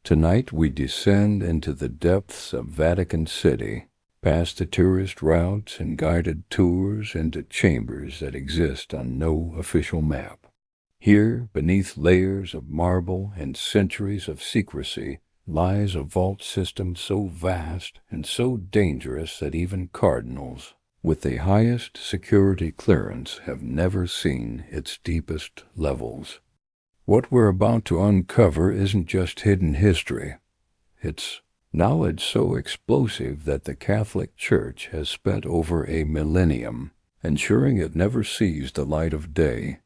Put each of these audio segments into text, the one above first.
Tonight we descend into the depths of Vatican City, past the tourist routes and guided tours into chambers that exist on no official map. Here, beneath layers of marble and centuries of secrecy, lies a vault system so vast and so dangerous that even cardinals, with the highest security clearance, have never seen its deepest levels. What we're about to uncover isn't just hidden history. It's knowledge so explosive that the Catholic Church has spent over a millennium ensuring it never sees the light of day.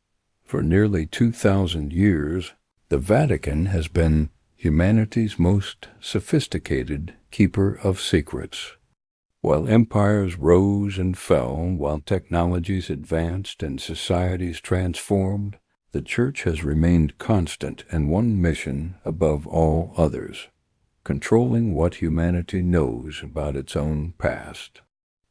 For nearly 2,000 years, the Vatican has been humanity's most sophisticated keeper of secrets. While empires rose and fell, while technologies advanced and societies transformed, the Church has remained constant in one mission above all others: controlling what humanity knows about its own past.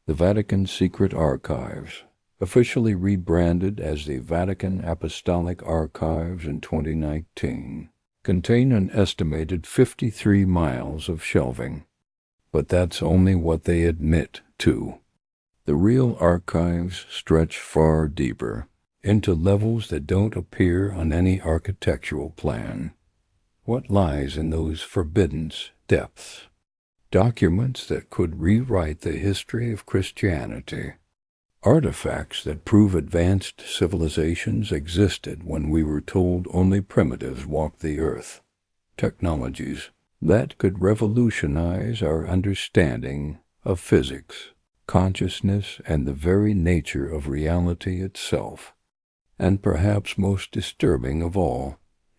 The Vatican Secret Archives, officially rebranded as the Vatican Apostolic Archives in 2019, contain an estimated 53 miles of shelving. But that's only what they admit to. The real archives stretch far deeper, into levels that don't appear on any architectural plan. What lies in those forbidden depths? Documents that could rewrite the history of Christianity. Artifacts that prove advanced civilizations existed when we were told only primitives walked the earth. Technologies that could revolutionize our understanding of physics, consciousness, and the very nature of reality itself. And perhaps most disturbing of all,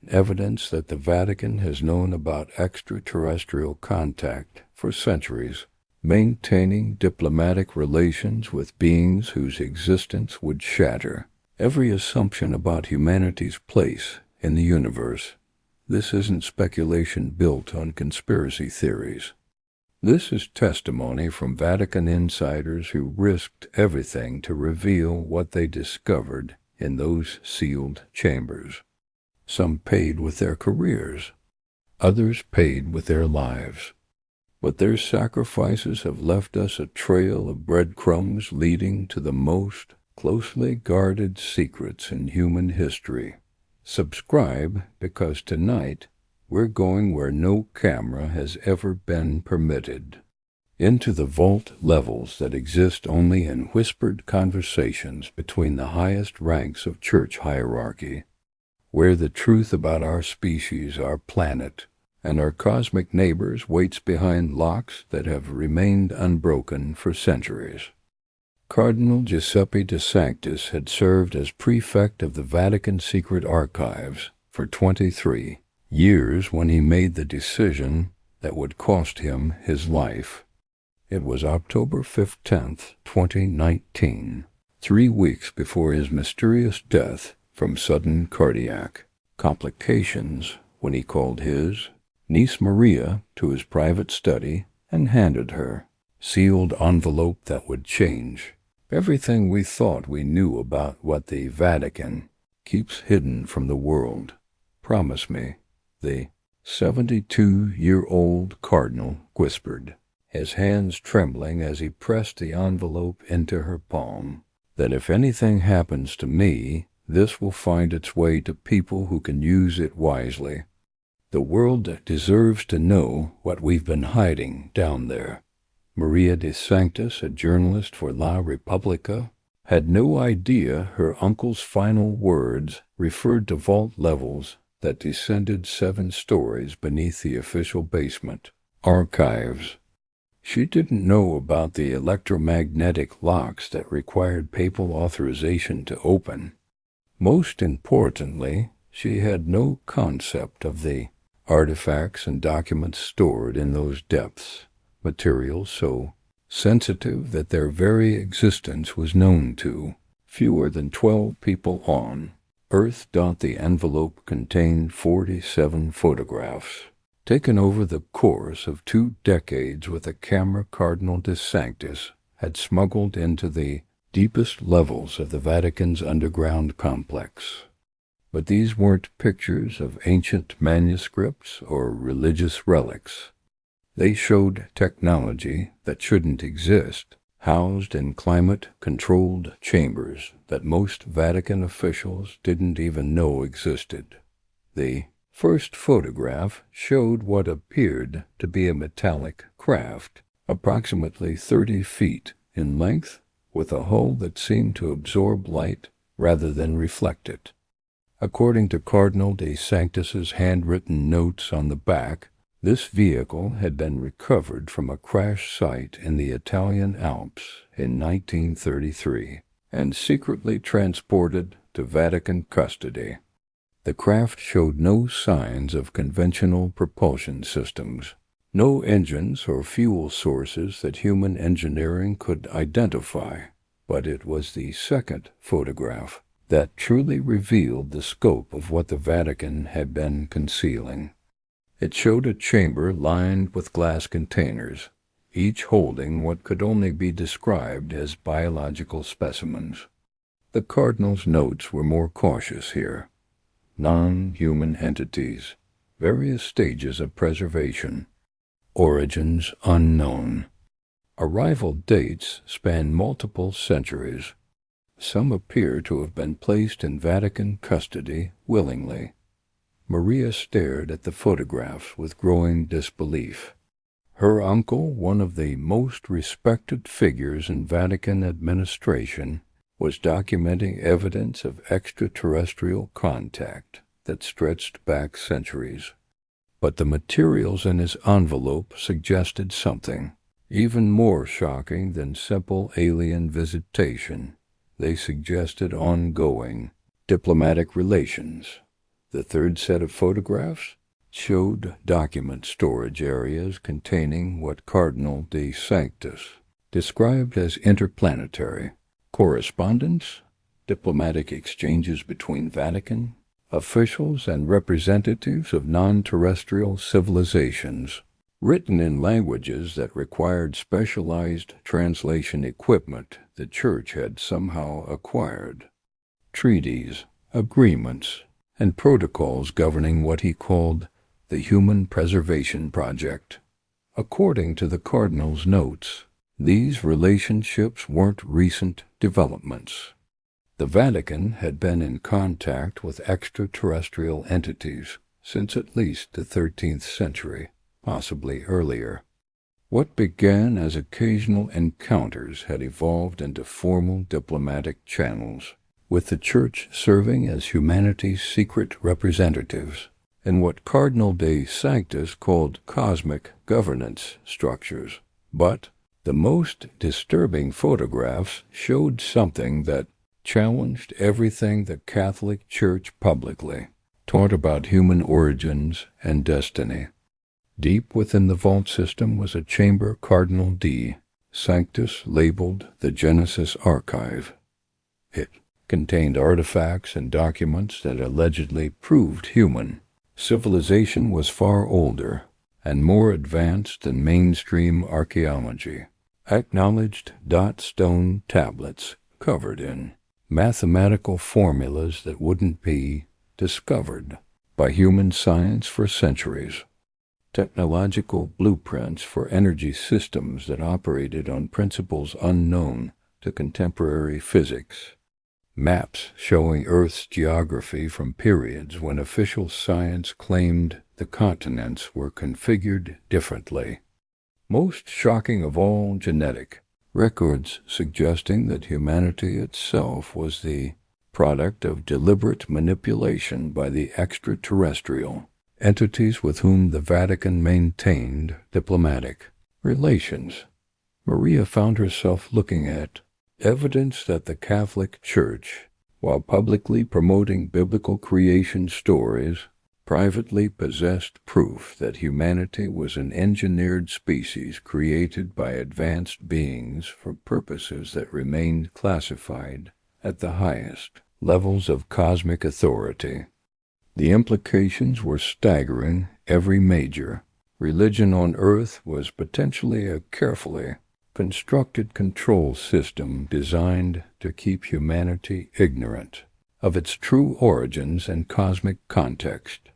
evidence that the Vatican has known about extraterrestrial contact for centuries, maintaining diplomatic relations with beings whose existence would shatter every assumption about humanity's place in the universe. This isn't speculation built on conspiracy theories. This is testimony from Vatican insiders who risked everything to reveal what they discovered in those sealed chambers. Some paid with their careers, others paid with their lives. But their sacrifices have left us a trail of breadcrumbs leading to the most closely guarded secrets in human history. Subscribe, because tonight we're going where no camera has ever been permitted. Into the vault levels that exist only in whispered conversations between the highest ranks of church hierarchy, where the truth about our species, our planet, and our cosmic neighbors waits behind locks that have remained unbroken for centuries. Cardinal Giuseppe de Sanctis had served as prefect of the Vatican Secret Archives for 23 years when he made the decision that would cost him his life. It was October 15th, 2019, 3 weeks before his mysterious death from sudden cardiac complications, when he called his niece Maria to his private study and handed her sealed envelope that would change everything we thought we knew about what the Vatican keeps hidden from the world. "Promise me," the 72-year-old cardinal whispered, his hands trembling as he pressed the envelope into her palm, "that if anything happens to me, this will find its way to people who can use it wisely. The world deserves to know what we've been hiding down there." Maria de Sanctis, a journalist for La Repubblica, had no idea her uncle's final words referred to vault levels that descended 7 stories beneath the official basement archives. She didn't know about the electromagnetic locks that required papal authorization to open. Most importantly, she had no concept of the artifacts and documents stored in those depths, materials so sensitive that their very existence was known to fewer than 12 people on Earth. The envelope contained 47 photographs, taken over the course of 2 decades with a camera Cardinal de Sanctis had smuggled into the deepest levels of the Vatican's underground complex. But these weren't pictures of ancient manuscripts or religious relics. They showed technology that shouldn't exist, housed in climate-controlled chambers that most Vatican officials didn't even know existed. The first photograph showed what appeared to be a metallic craft, approximately 30 feet in length, with a hull that seemed to absorb light rather than reflect it. According to Cardinal de Sanctus's handwritten notes on the back, this vehicle had been recovered from a crash site in the Italian Alps in 1933 and secretly transported to Vatican custody. The craft showed no signs of conventional propulsion systems, no engines or fuel sources that human engineering could identify, but it was the second photograph that truly revealed the scope of what the Vatican had been concealing. It showed a chamber lined with glass containers, each holding what could only be described as biological specimens. The Cardinal's notes were more cautious here. Non-human entities, various stages of preservation, origins unknown. Arrival dates span multiple centuries. Some appear to have been placed in Vatican custody willingly. Maria stared at the photographs with growing disbelief. Her uncle, one of the most respected figures in Vatican administration, was documenting evidence of extraterrestrial contact that stretched back centuries. But the materials in his envelope suggested something even more shocking than simple alien visitation. They suggested ongoing diplomatic relations. The third set of photographs showed document storage areas containing what Cardinal de Sanctus described as interplanetary correspondence, diplomatic exchanges between Vatican officials and representatives of non-terrestrial civilizations, written in languages that required specialized translation equipment the Church had somehow acquired. Treaties, agreements, and protocols governing what he called the Human Preservation Project. According to the Cardinal's notes, these relationships weren't recent developments. The Vatican had been in contact with extraterrestrial entities since at least the 13th century, possibly earlier. What began as occasional encounters had evolved into formal diplomatic channels, with the Church serving as humanity's secret representatives in what Cardinal de Sanctus called cosmic governance structures. But the most disturbing photographs showed something that challenged everything the Catholic Church publicly taught about human origins and destiny. Deep within the vault system was a chamber Cardinal de Sanctus labeled the Genesis Archive. It contained artifacts and documents that allegedly proved human civilization was far older and more advanced than mainstream archaeology. Acknowledged dot-stone tablets covered in mathematical formulas that wouldn't be discovered by human science for centuries. Technological blueprints for energy systems that operated on principles unknown to contemporary physics. Maps showing Earth's geography from periods when official science claimed the continents were configured differently. Most shocking of all, genetic records suggesting that humanity itself was the product of deliberate manipulation by the extraterrestrial entities with whom the Vatican maintained diplomatic relations. Maria found herself looking at evidence that the Catholic Church, while publicly promoting biblical creation stories, privately possessed proof that humanity was an engineered species created by advanced beings for purposes that remained classified at the highest levels of cosmic authority. The implications were staggering, every major religion on Earth was potentially a carefully constructed control system designed to keep humanity ignorant of its true origins and cosmic context.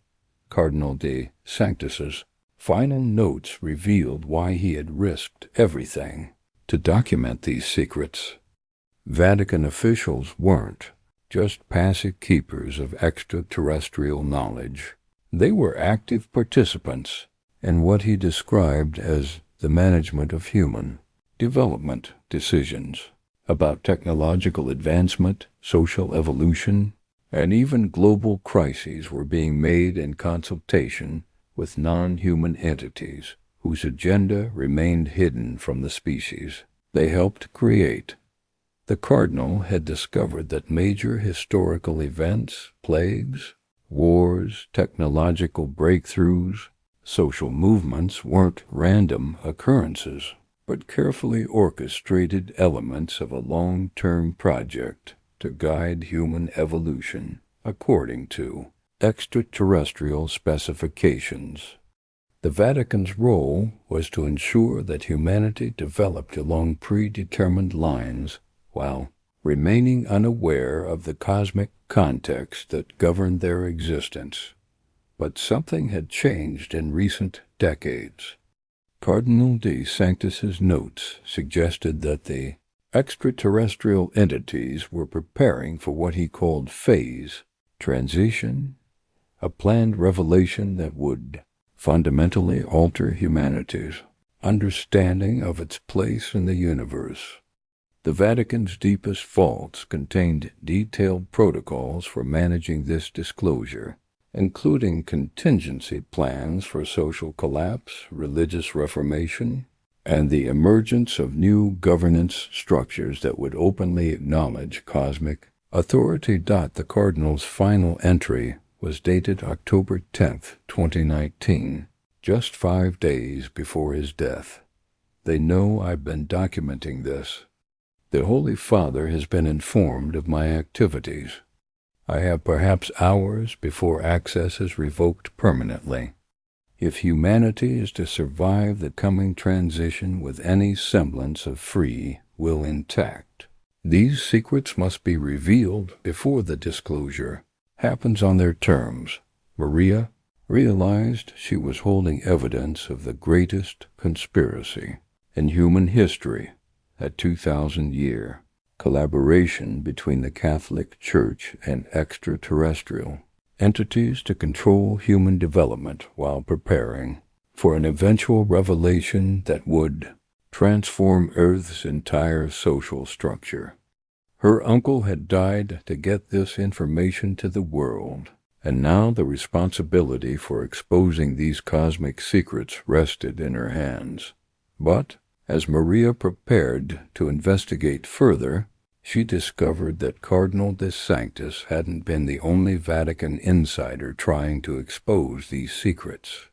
Cardinal de Sanctis's final notes revealed why he had risked everything to document these secrets. Vatican officials weren't just passive keepers of extraterrestrial knowledge. They were active participants in what he described as the management of human development decisions about technological advancement, social evolution, and even global crises were being made in consultation with non-human entities whose agenda remained hidden from the species they helped create. The Cardinal had discovered that major historical events, plagues, wars, technological breakthroughs, social movements weren't random occurrences, but carefully orchestrated elements of a long-term project to guide human evolution according to extraterrestrial specifications. The Vatican's role was to ensure that humanity developed along predetermined lines while remaining unaware of the cosmic context that governed their existence. But something had changed in recent decades. Cardinal de Sanctis's notes suggested that the extraterrestrial entities were preparing for what he called phase transition, a planned revelation that would fundamentally alter humanity's understanding of its place in the universe. The Vatican's deepest vaults contained detailed protocols for managing this disclosure, including contingency plans for social collapse, religious reformation, and the emergence of new governance structures that would openly acknowledge cosmic authority. The Cardinal's final entry was dated October 10, 2019, just 5 days before his death. They know I've been documenting this. The Holy Father has been informed of my activities. I have perhaps hours before access is revoked permanently. If humanity is to survive the coming transition with any semblance of free will intact, these secrets must be revealed before the disclosure happens on their terms. Maria realized she was holding evidence of the greatest conspiracy in human history, a 2,000-year collaboration between the Catholic Church and extraterrestrial entities to control human development while preparing for an eventual revelation that would transform Earth's entire social structure. Her uncle had died to get this information to the world, and now the responsibility for exposing these cosmic secrets rested in her hands. But as Maria prepared to investigate further, she discovered that Cardinal de Sanctis hadn't been the only Vatican insider trying to expose these secrets.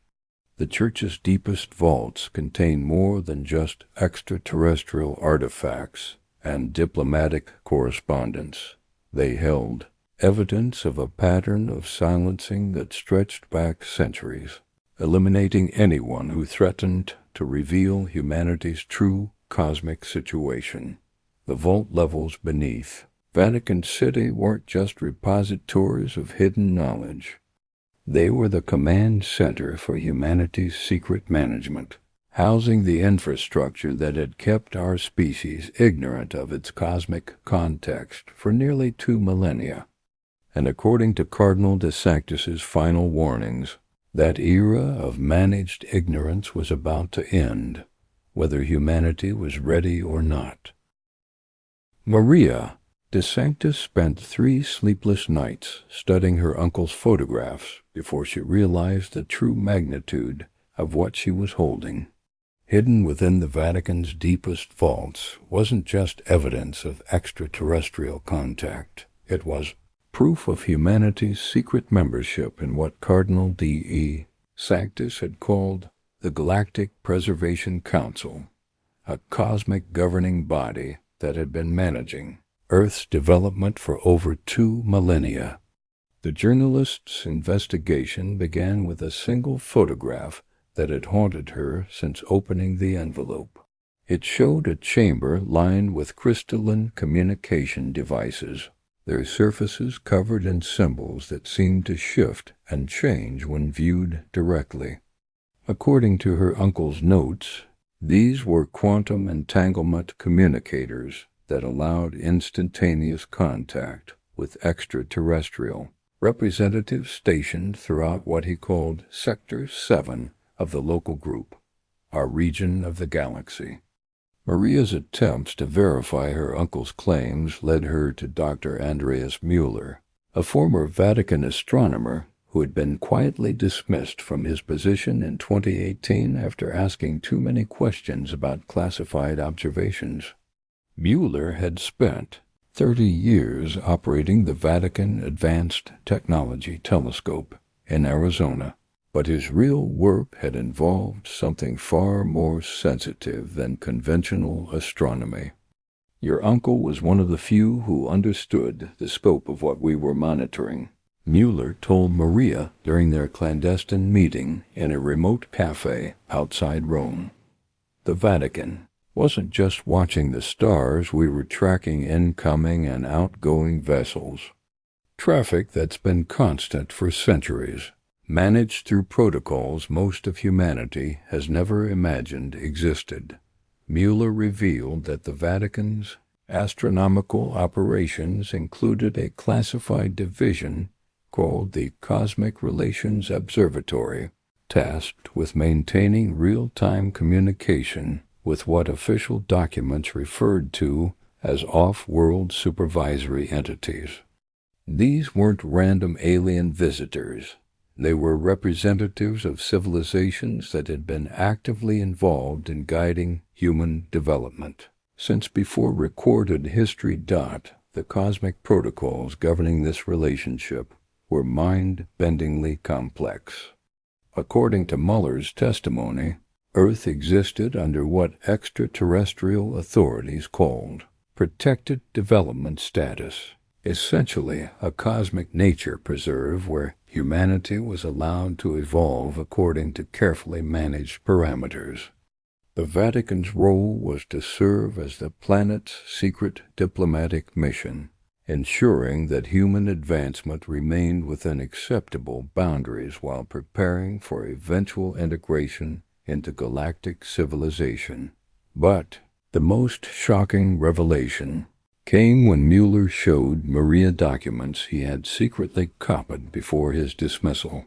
The Church's deepest vaults contain more than just extraterrestrial artifacts and diplomatic correspondence. They held evidence of a pattern of silencing that stretched back centuries, eliminating anyone who threatened to reveal humanity's true cosmic situation. The vault levels beneath Vatican City weren't just repositories of hidden knowledge. They were the command center for humanity's secret management, housing the infrastructure that had kept our species ignorant of its cosmic context for nearly 2 millennia. And according to Cardinal de Sanctis's final warnings, that era of managed ignorance was about to end, whether humanity was ready or not. Maria de Sanctis spent 3 sleepless nights studying her uncle's photographs before she realized the true magnitude of what she was holding. Hidden within the Vatican's deepest vaults wasn't just evidence of extraterrestrial contact. It was proof of humanity's secret membership in what Cardinal de Sanctis had called the Galactic Preservation Council, a cosmic governing body that had been managing Earth's development for over 2 millennia. The journalist's investigation began with a single photograph that had haunted her since opening the envelope. It showed a chamber lined with crystalline communication devices, their surfaces covered in symbols that seemed to shift and change when viewed directly. According to her uncle's notes, these were quantum entanglement communicators that allowed instantaneous contact with extraterrestrial representatives stationed throughout what he called Sector 7 of the local group, our region of the galaxy. Maria's attempts to verify her uncle's claims led her to Dr. Andreas Mueller, a former Vatican astronomer who had been quietly dismissed from his position in 2018 after asking too many questions about classified observations. Mueller had spent 30 years operating the Vatican Advanced Technology Telescope in Arizona, but his real work had involved something far more sensitive than conventional astronomy. Your uncle was one of the few who understood the scope of what we were monitoring, Mueller told Maria during their clandestine meeting in a remote cafe outside Rome. The Vatican wasn't just watching the stars, we were tracking incoming and outgoing vessels. Traffic that's been constant for centuries, managed through protocols most of humanity has never imagined existed. Mueller revealed that the Vatican's astronomical operations included a classified division called the Cosmic Relations Observatory, tasked with maintaining real-time communication with what official documents referred to as off-world supervisory entities. These weren't random alien visitors. They were representatives of civilizations that had been actively involved in guiding human development. Since before recorded history. The cosmic protocols governing this relationship were mind-bendingly complex. According to Mueller's testimony, Earth existed under what extraterrestrial authorities called protected development status, essentially a cosmic nature preserve where humanity was allowed to evolve according to carefully managed parameters. The Vatican's role was to serve as the planet's secret diplomatic mission, ensuring that human advancement remained within acceptable boundaries while preparing for eventual integration into galactic civilization. But the most shocking revelation came when Mueller showed Maria documents he had secretly copied before his dismissal.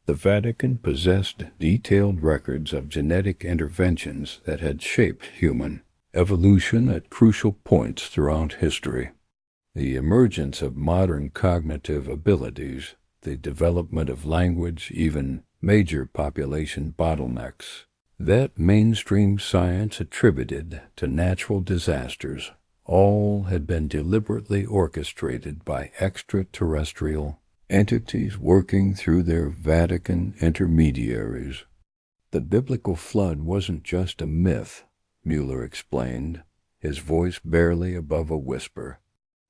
The Vatican possessed detailed records of genetic interventions that had shaped human evolution at crucial points throughout history. The emergence of modern cognitive abilities, the development of language, even major population bottlenecks that mainstream science attributed to natural disasters, all had been deliberately orchestrated by extraterrestrial entities working through their Vatican intermediaries. The biblical flood wasn't just a myth, Mueller explained, his voice barely above a whisper.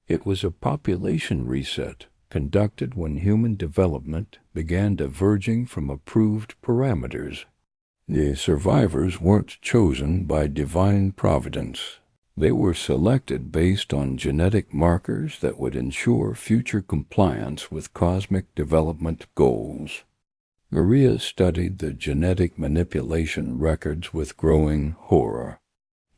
It was a population reset conducted when human development began diverging from approved parameters. The survivors weren't chosen by divine providence. They were selected based on genetic markers that would ensure future compliance with cosmic development goals. Maria studied the genetic manipulation records with growing horror.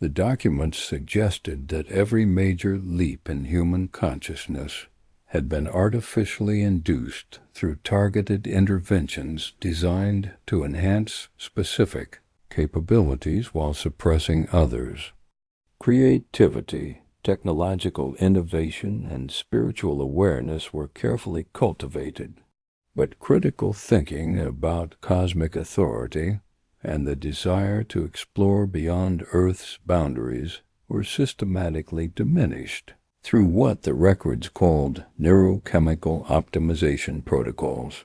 The documents suggested that every major leap in human consciousness had been artificially induced through targeted interventions designed to enhance specific capabilities while suppressing others. Creativity, technological innovation, and spiritual awareness were carefully cultivated, but critical thinking about cosmic authority and the desire to explore beyond Earth's boundaries were systematically diminished through what the records called neurochemical optimization protocols.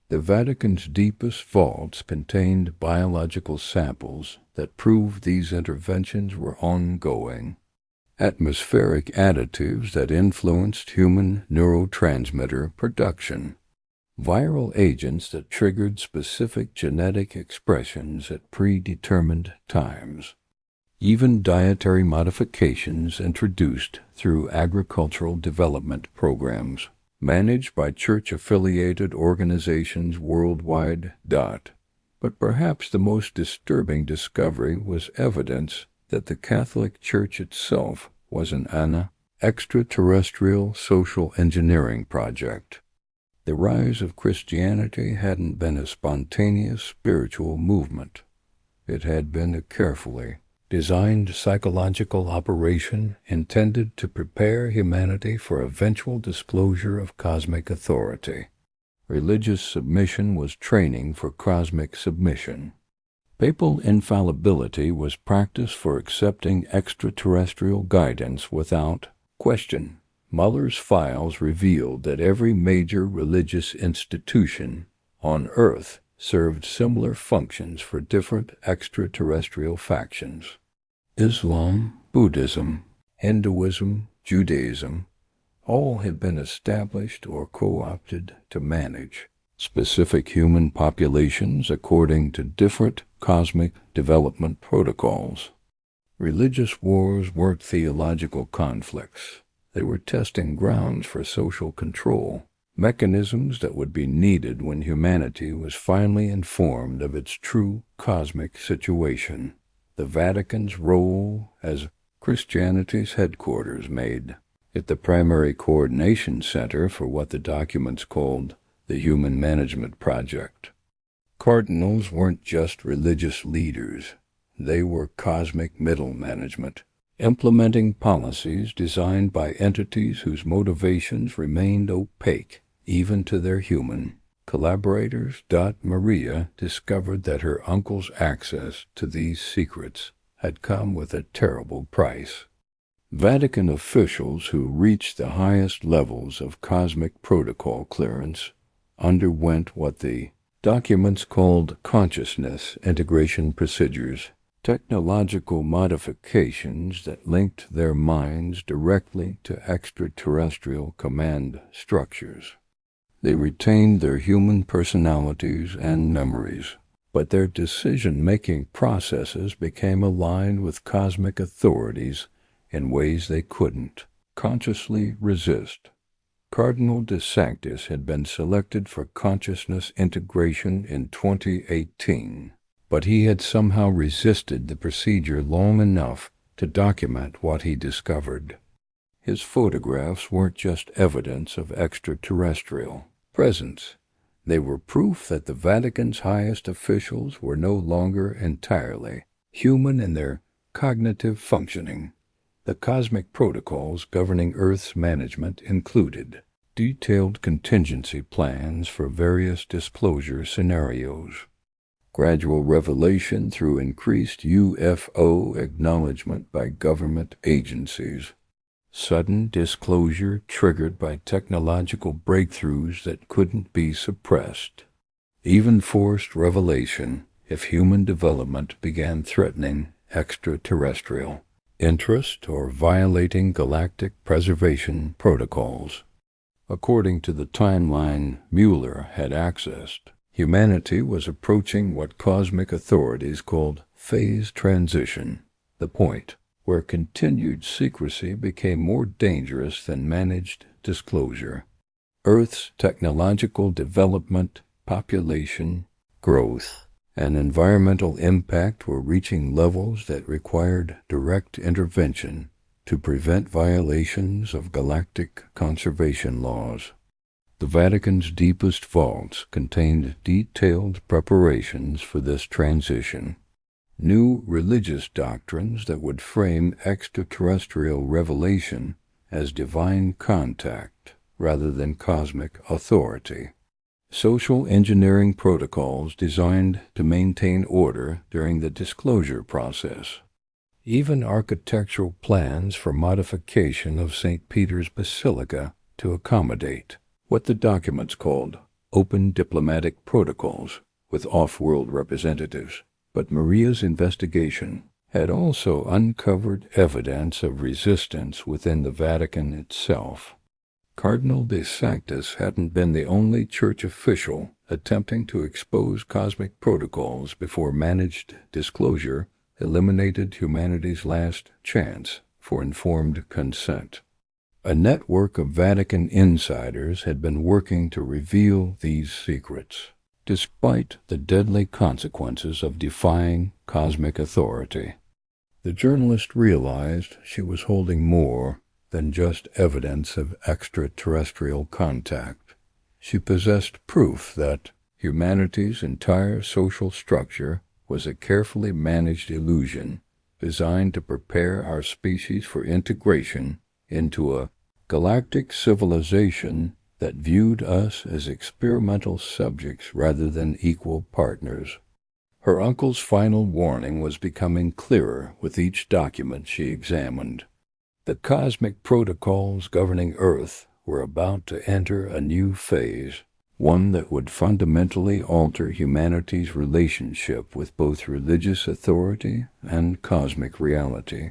The Vatican's deepest vaults contained biological samples that proved these interventions were ongoing. Atmospheric additives that influenced human neurotransmitter production. Viral agents that triggered specific genetic expressions at predetermined times. even dietary modifications introduced through agricultural development programs managed by church-affiliated organizations worldwide. But perhaps the most disturbing discovery was evidence that the Catholic Church itself was an extraterrestrial social engineering project. The rise of Christianity hadn't been a spontaneous spiritual movement. It had been a carefully designed psychological operation intended to prepare humanity for eventual disclosure of cosmic authority. Religious submission was training for cosmic submission. Papal infallibility was practice for accepting extraterrestrial guidance without question. Mueller's files revealed that every major religious institution on Earth served similar functions for different extraterrestrial factions. Islam, Buddhism, Hinduism, Judaism, all had been established or co-opted to manage specific human populations according to different cosmic development protocols. Religious wars weren't theological conflicts. They were testing grounds for social control, mechanisms that would be needed when humanity was finally informed of its true cosmic situation. The Vatican's role as Christianity's headquarters made it the primary coordination center for what the documents called the Human Management Project. Cardinals weren't just religious leaders. They were cosmic middle management, implementing policies designed by entities whose motivations remained opaque even to their human collaborators. Maria discovered that her uncle's access to these secrets had come with a terrible price. Vatican officials who reached the highest levels of cosmic protocol clearance underwent what the documents called consciousness integration procedures, technological modifications that linked their minds directly to extraterrestrial command structures. They retained their human personalities and memories, but their decision-making processes became aligned with cosmic authorities in ways they couldn't consciously resist. Cardinal de Sanctis had been selected for consciousness integration in 2018, but he had somehow resisted the procedure long enough to document what he discovered. His photographs weren't just evidence of extraterrestrial presence. They were proof that the Vatican's highest officials were no longer entirely human in their cognitive functioning. The cosmic protocols governing Earth's management included detailed contingency plans for various disclosure scenarios, gradual revelation through increased UFO acknowledgement by government agencies, sudden disclosure triggered by technological breakthroughs that couldn't be suppressed, even forced revelation if human development began threatening extraterrestrial interest or violating galactic preservation protocols. According to the timeline Mueller had accessed, humanity was approaching what cosmic authorities called phase transition, the point where continued secrecy became more dangerous than managed disclosure. Earth's technological development, population, growth, and environmental impact were reaching levels that required direct intervention to prevent violations of galactic conservation laws. The Vatican's deepest vaults contained detailed preparations for this transition. New religious doctrines that would frame extraterrestrial revelation as divine contact rather than cosmic authority. Social engineering protocols designed to maintain order during the disclosure process. Even architectural plans for modification of St. Peter's Basilica to accommodate what the documents called open diplomatic protocols with off-world representatives. But Maria's investigation had also uncovered evidence of resistance within the Vatican itself. Cardinal de Sanctis hadn't been the only church official attempting to expose cosmic protocols before managed disclosure eliminated humanity's last chance for informed consent. A network of Vatican insiders had been working to reveal these secrets, despite the deadly consequences of defying cosmic authority. The journalist realized she was holding more than just evidence of extraterrestrial contact. She possessed proof that humanity's entire social structure was a carefully managed illusion designed to prepare our species for integration into a galactic civilization that viewed us as experimental subjects rather than equal partners. Her uncle's final warning was becoming clearer with each document she examined. The cosmic protocols governing Earth were about to enter a new phase, one that would fundamentally alter humanity's relationship with both religious authority and cosmic reality.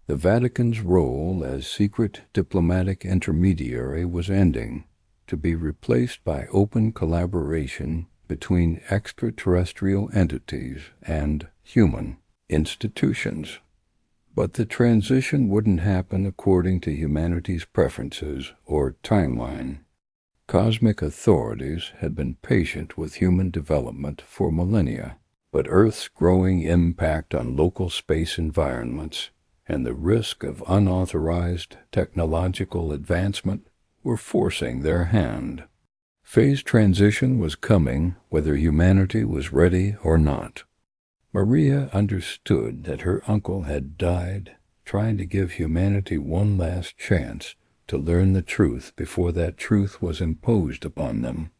The Vatican's role as secret diplomatic intermediary was ending, to be replaced by open collaboration between extraterrestrial entities and human institutions. But the transition wouldn't happen according to humanity's preferences or timeline. Cosmic authorities had been patient with human development for millennia, but Earth's growing impact on local space environments and the risk of unauthorized technological advancement were forcing their hand. Phase transition was coming whether humanity was ready or not. Maria understood that her uncle had died trying to give humanity one last chance to learn the truth before that truth was imposed upon them.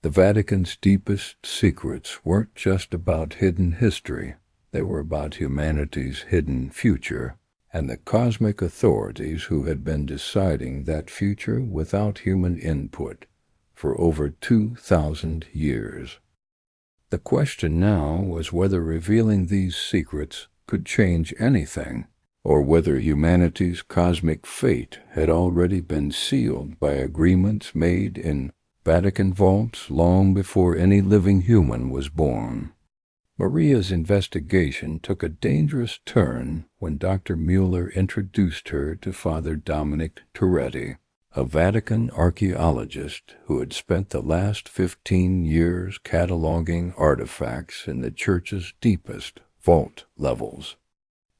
The Vatican's deepest secrets weren't just about hidden history, they were about humanity's hidden future, and the cosmic authorities who had been deciding that future without human input for over 2,000 years. The question now was whether revealing these secrets could change anything, or whether humanity's cosmic fate had already been sealed by agreements made in Vatican vaults long before any living human was born. Maria's investigation took a dangerous turn when Dr. Mueller introduced her to Father Dominic Turretti, a Vatican archaeologist who had spent the last 15 years cataloging artifacts in the Church's deepest vault levels.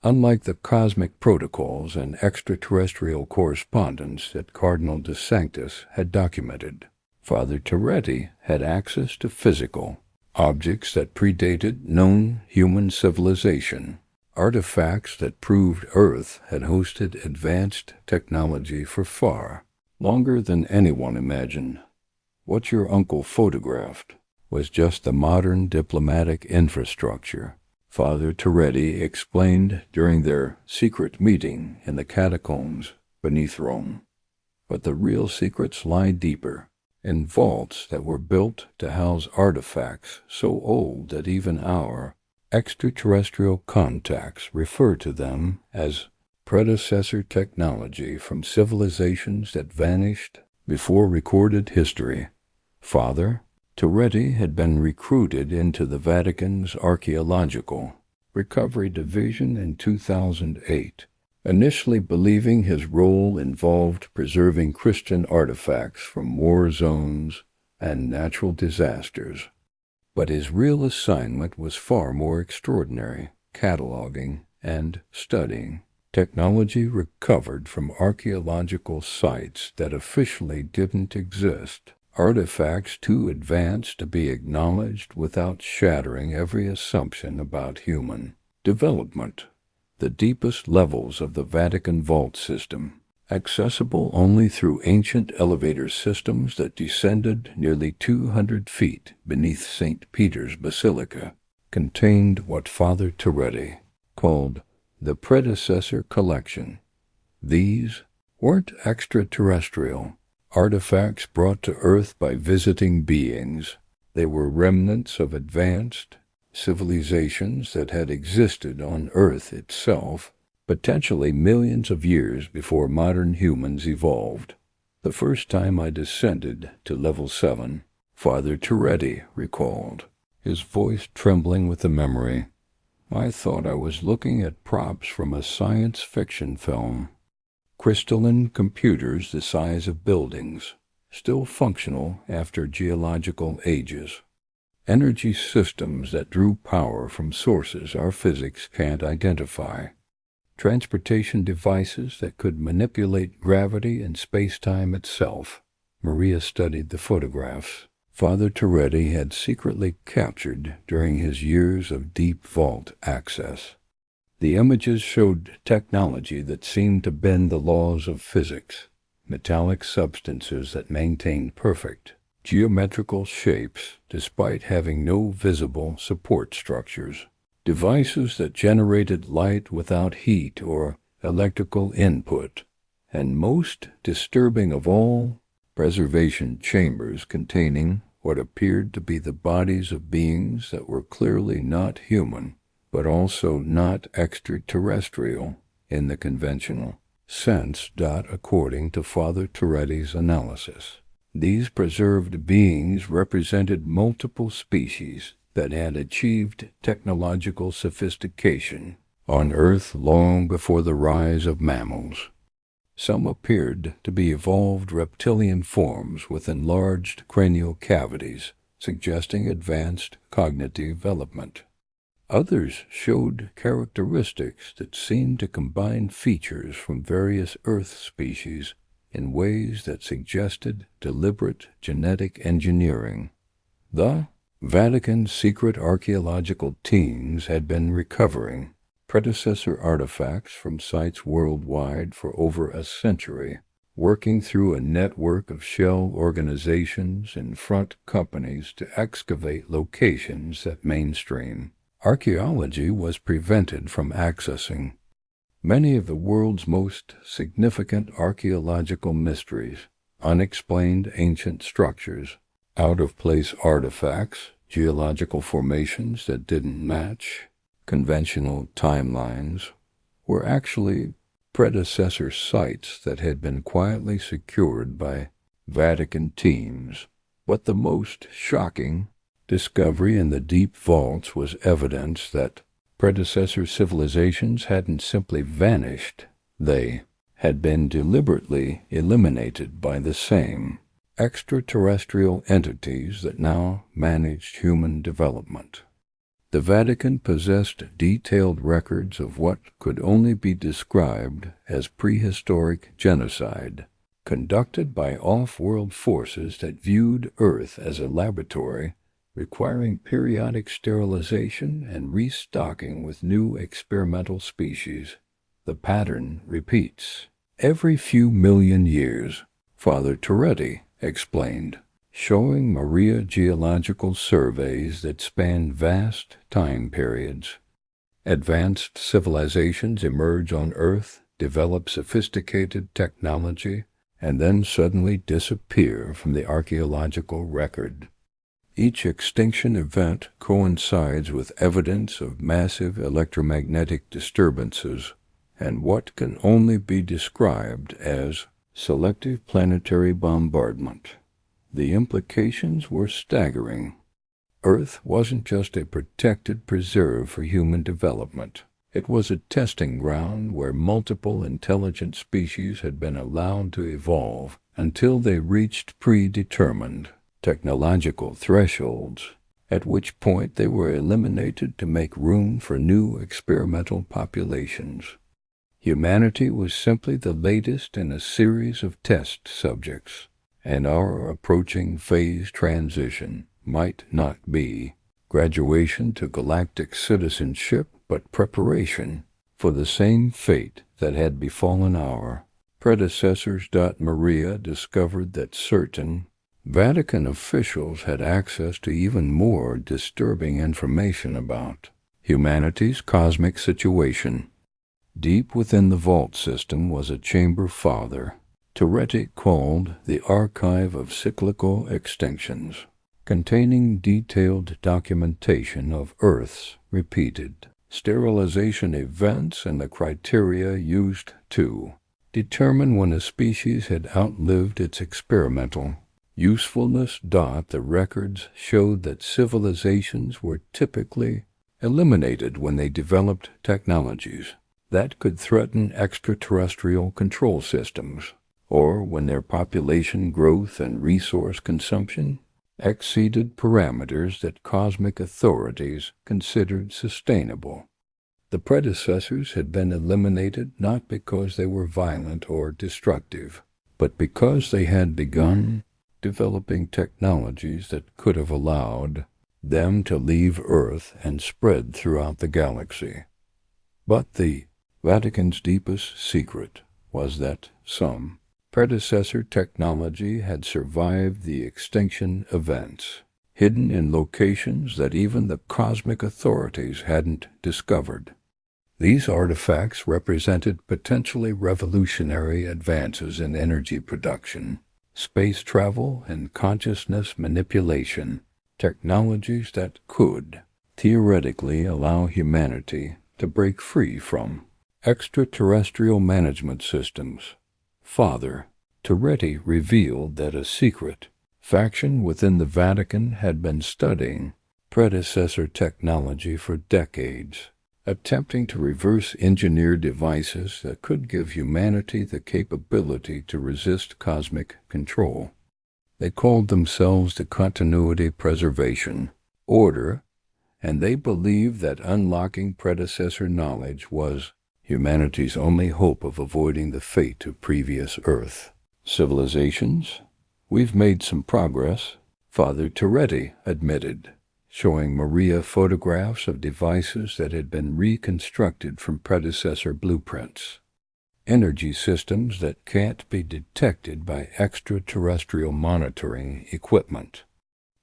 Unlike the cosmic protocols and extraterrestrial correspondence that Cardinal de Sanctis had documented, Father Turretti had access to physical objects that predated known human civilization, artifacts that proved Earth had hosted advanced technology for far longer than anyone imagined. What your uncle photographed was just the modern diplomatic infrastructure, Father Turretti explained during their secret meeting in the catacombs beneath Rome. But the real secrets lie deeper, in vaults that were built to house artifacts so old that even our extraterrestrial contacts refer to them as predecessor technology from civilizations that vanished before recorded history. Father Turretti had been recruited into the Vatican's Archaeological Recovery Division in 2008, initially believing his role involved preserving Christian artifacts from war zones and natural disasters. But his real assignment was far more extraordinary, cataloging and studying technology recovered from archaeological sites that officially didn't exist, artifacts too advanced to be acknowledged without shattering every assumption about human development. The deepest levels of the Vatican vault system, accessible only through ancient elevator systems that descended nearly 200 feet beneath St. Peter's Basilica, contained what Father Turretti called the predecessor collection. These weren't extraterrestrial artifacts brought to Earth by visiting beings. They were remnants of advanced civilizations that had existed on Earth itself, potentially millions of years before modern humans evolved. The first time I descended to level 7, Father Turretti recalled, his voice trembling with the memory, I thought I was looking at props from a science fiction film. Crystalline computers the size of buildings, still functional after geological ages. Energy systems that drew power from sources our physics can't identify. Transportation devices that could manipulate gravity and space-time itself. Maria studied the photographs Father Toretti had secretly captured during his years of deep vault access. The images showed technology that seemed to bend the laws of physics, metallic substances that maintained perfect geometrical shapes despite having no visible support structures, devices that generated light without heat or electrical input, and most disturbing of all, preservation chambers containing what appeared to be the bodies of beings that were clearly not human, but also not extraterrestrial in the conventional sense. According to Father Toretti's analysis, these preserved beings represented multiple species that had achieved technological sophistication on Earth long before the rise of mammals. Some appeared to be evolved reptilian forms with enlarged cranial cavities, suggesting advanced cognitive development. Others showed characteristics that seemed to combine features from various Earth species in ways that suggested deliberate genetic engineering. The Vatican secret archaeological teams had been recovering predecessor artifacts from sites worldwide for over a century, working through a network of shell organizations and front companies to excavate locations that mainstream archaeology was prevented from accessing. Many of the world's most significant archaeological mysteries, unexplained ancient structures, out-of-place artifacts, geological formations that didn't match conventional timelines, were actually predecessor sites that had been quietly secured by Vatican teams. But the most shocking discovery in the deep vaults was evidence that predecessor civilizations hadn't simply vanished. They had been deliberately eliminated by the same extraterrestrial entities that now managed human development. The Vatican possessed detailed records of what could only be described as prehistoric genocide, conducted by off-world forces that viewed Earth as a laboratory, requiring periodic sterilization and restocking with new experimental species. The pattern repeats every few million years, Father Toretti explained, showing Maria geological surveys that spanned vast time periods. Advanced civilizations emerge on Earth, develop sophisticated technology, and then suddenly disappear from the archaeological record. Each extinction event coincides with evidence of massive electromagnetic disturbances and what can only be described as selective planetary bombardment. The implications were staggering. Earth wasn't just a protected preserve for human development. It was a testing ground where multiple intelligent species had been allowed to evolve until they reached predetermined technological thresholds, at which point they were eliminated to make room for new experimental populations. Humanity was simply the latest in a series of test subjects, and our approaching phase transition might not be graduation to galactic citizenship, but preparation for the same fate that had befallen our predecessors. Maria discovered that certain Vatican officials had access to even more disturbing information about humanity's cosmic situation. Deep within the vault system was a chamber Father Toretti called the Archive of Cyclical Extinctions, containing detailed documentation of Earth's repeated sterilization events and the criteria used to determine when a species had outlived its experimental usefulness. The records showed that civilizations were typically eliminated when they developed technologies that could threaten extraterrestrial control systems, or when their population growth and resource consumption exceeded parameters that cosmic authorities considered sustainable. The predecessors had been eliminated not because they were violent or destructive, but because they had begun developing technologies that could have allowed them to leave Earth and spread throughout the galaxy. But the Vatican's deepest secret was that some predecessor technology had survived the extinction events, hidden in locations that even the cosmic authorities hadn't discovered. These artifacts represented potentially revolutionary advances in energy production, space travel, and consciousness manipulation, technologies that could theoretically allow humanity to break free from extraterrestrial management systems. Father Toretti revealed that a secret faction within the Vatican had been studying predecessor technology for decades, attempting to reverse engineer devices that could give humanity the capability to resist cosmic control. They called themselves the Continuity Preservation Order, and they believed that unlocking predecessor knowledge was humanity's only hope of avoiding the fate of previous Earth civilizations. "We've made some progress," Father Toretti admitted, showing Maria photographs of devices that had been reconstructed from predecessor blueprints. Energy systems that can't be detected by extraterrestrial monitoring equipment.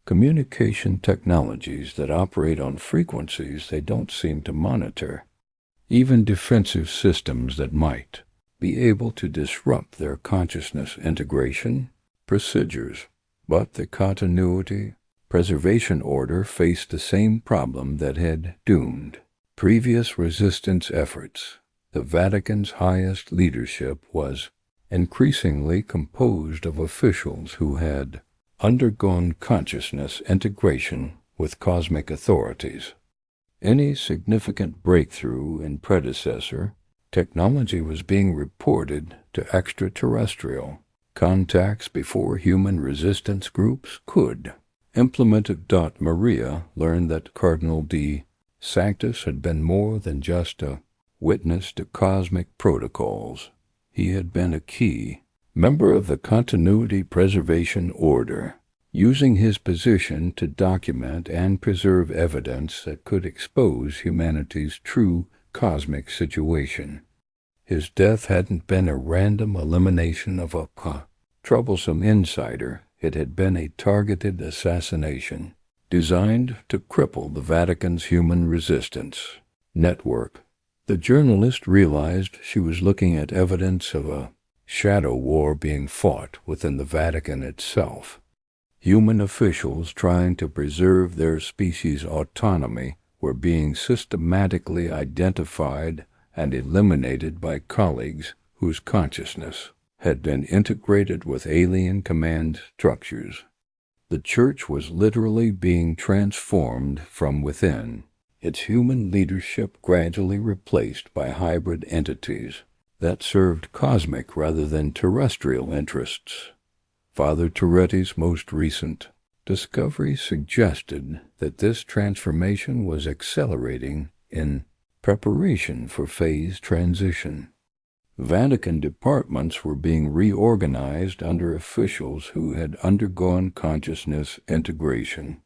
Communication technologies that operate on frequencies they don't seem to monitor. Even defensive systems that might be able to disrupt their consciousness integration procedures. But the Continuity Preservation Order faced the same problem that had doomed previous resistance efforts. The Vatican's highest leadership was increasingly composed of officials who had undergone consciousness integration with cosmic authorities. Any significant breakthrough in predecessor technology was being reported to extraterrestrial contacts before human resistance groups could implement it. Maria learned that Cardinal de Sanctis had been more than just a witness to cosmic protocols. He had been a key member of the Continuity Preservation Order, using his position to document and preserve evidence that could expose humanity's true cosmic situation. His death hadn't been a random elimination of a troublesome insider. It had been a targeted assassination designed to cripple the Vatican's human resistance network. The journalist realized she was looking at evidence of a shadow war being fought within the Vatican itself. Human officials trying to preserve their species' autonomy were being systematically identified and eliminated by colleagues whose consciousness had been integrated with alien command structures. The Church was literally being transformed from within, its human leadership gradually replaced by hybrid entities that served cosmic rather than terrestrial interests. Father Toretti's most recent discovery suggested that this transformation was accelerating in preparation for phase transition. Vatican departments were being reorganized under officials who had undergone consciousness integration.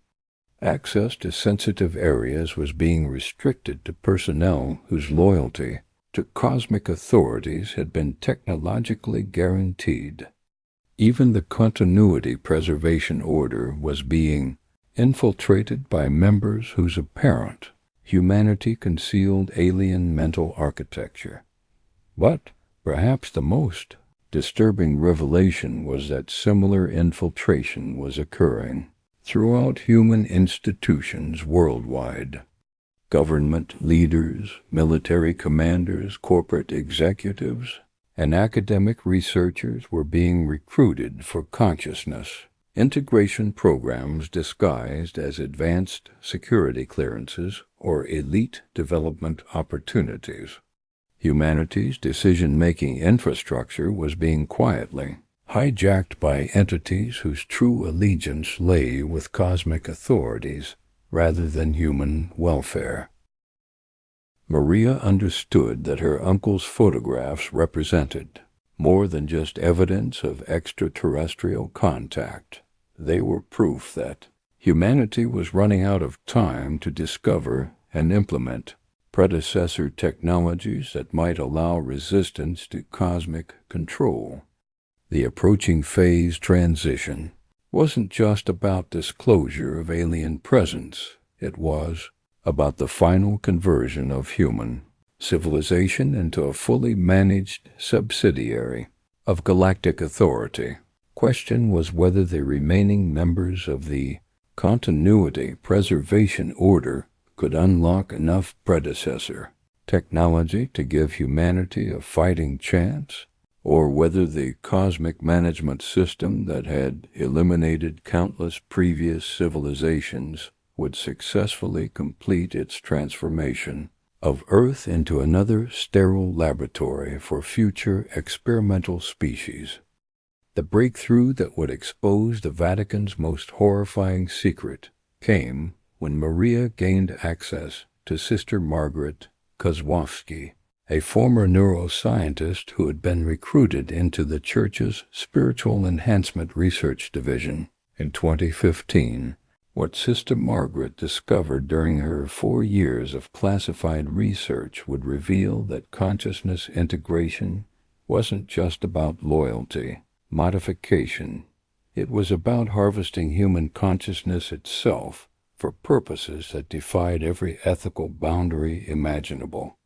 Access to sensitive areas was being restricted to personnel whose loyalty to cosmic authorities had been technologically guaranteed. Even the Continuity Preservation Order was being infiltrated by members whose apparent humanity concealed alien mental architecture. But perhaps the most disturbing revelation was that similar infiltration was occurring throughout human institutions worldwide. Government leaders, military commanders, corporate executives, and academic researchers were being recruited for consciousness integration programs disguised as advanced security clearances or elite development opportunities. Humanity's decision-making infrastructure was being quietly hijacked by entities whose true allegiance lay with cosmic authorities rather than human welfare. Maria understood that her uncle's photographs represented more than just evidence of extraterrestrial contact. They were proof that humanity was running out of time to discover and implement predecessor technologies that might allow resistance to cosmic control. The approaching phase transition wasn't just about disclosure of alien presence. It was about the final conversion of human civilization into a fully managed subsidiary of galactic authority. Question was whether the remaining members of the Continuity Preservation Order could unlock enough predecessor technology to give humanity a fighting chance, or whether the cosmic management system that had eliminated countless previous civilizations would successfully complete its transformation of Earth into another sterile laboratory for future experimental species. The breakthrough that would expose the Vatican's most horrifying secret came when Maria gained access to Sister Margaret Kozłowski, a former neuroscientist who had been recruited into the Church's Spiritual Enhancement Research Division in 2015. What Sister Margaret discovered during her 4 years of classified research would reveal that consciousness integration wasn't just about loyalty, modification. It was about harvesting human consciousness itself for purposes that defied every ethical boundary imaginable.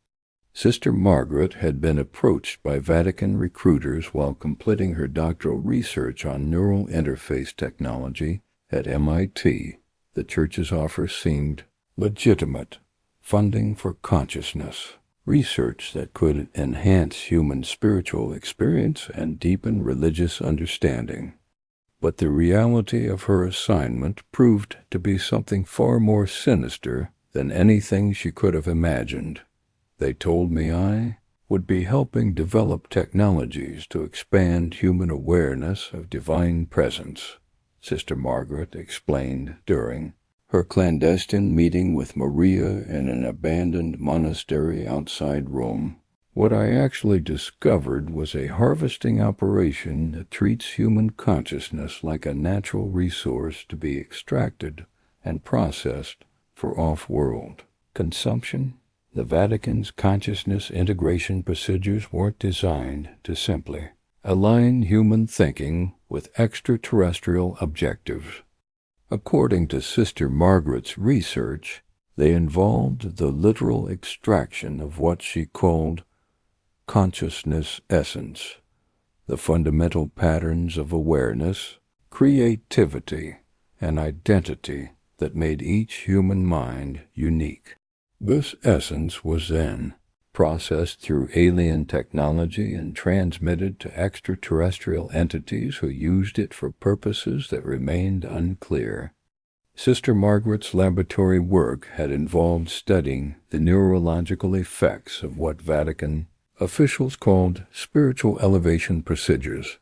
Sister Margaret had been approached by Vatican recruiters while completing her doctoral research on neural interface technology at MIT. The Church's offer seemed legitimate. Funding for consciousness, research that could enhance human spiritual experience and deepen religious understanding. But the reality of her assignment proved to be something far more sinister than anything she could have imagined. They told me I would be helping develop technologies to expand human awareness of divine presence, Sister Margaret explained during her clandestine meeting with Maria in an abandoned monastery outside Rome. What I actually discovered was a harvesting operation that treats human consciousness like a natural resource to be extracted and processed for off-world consumption. The Vatican's consciousness integration procedures weren't designed to simply align human thinking with extraterrestrial objectives. According to Sister Margaret's research, they involved the literal extraction of what she called consciousness essence, the fundamental patterns of awareness, creativity, and identity that made each human mind unique. This essence was then processed through alien technology and transmitted to extraterrestrial entities who used it for purposes that remained unclear. Sister Margaret's laboratory work had involved studying the neurological effects of what Vatican officials called spiritual elevation procedures.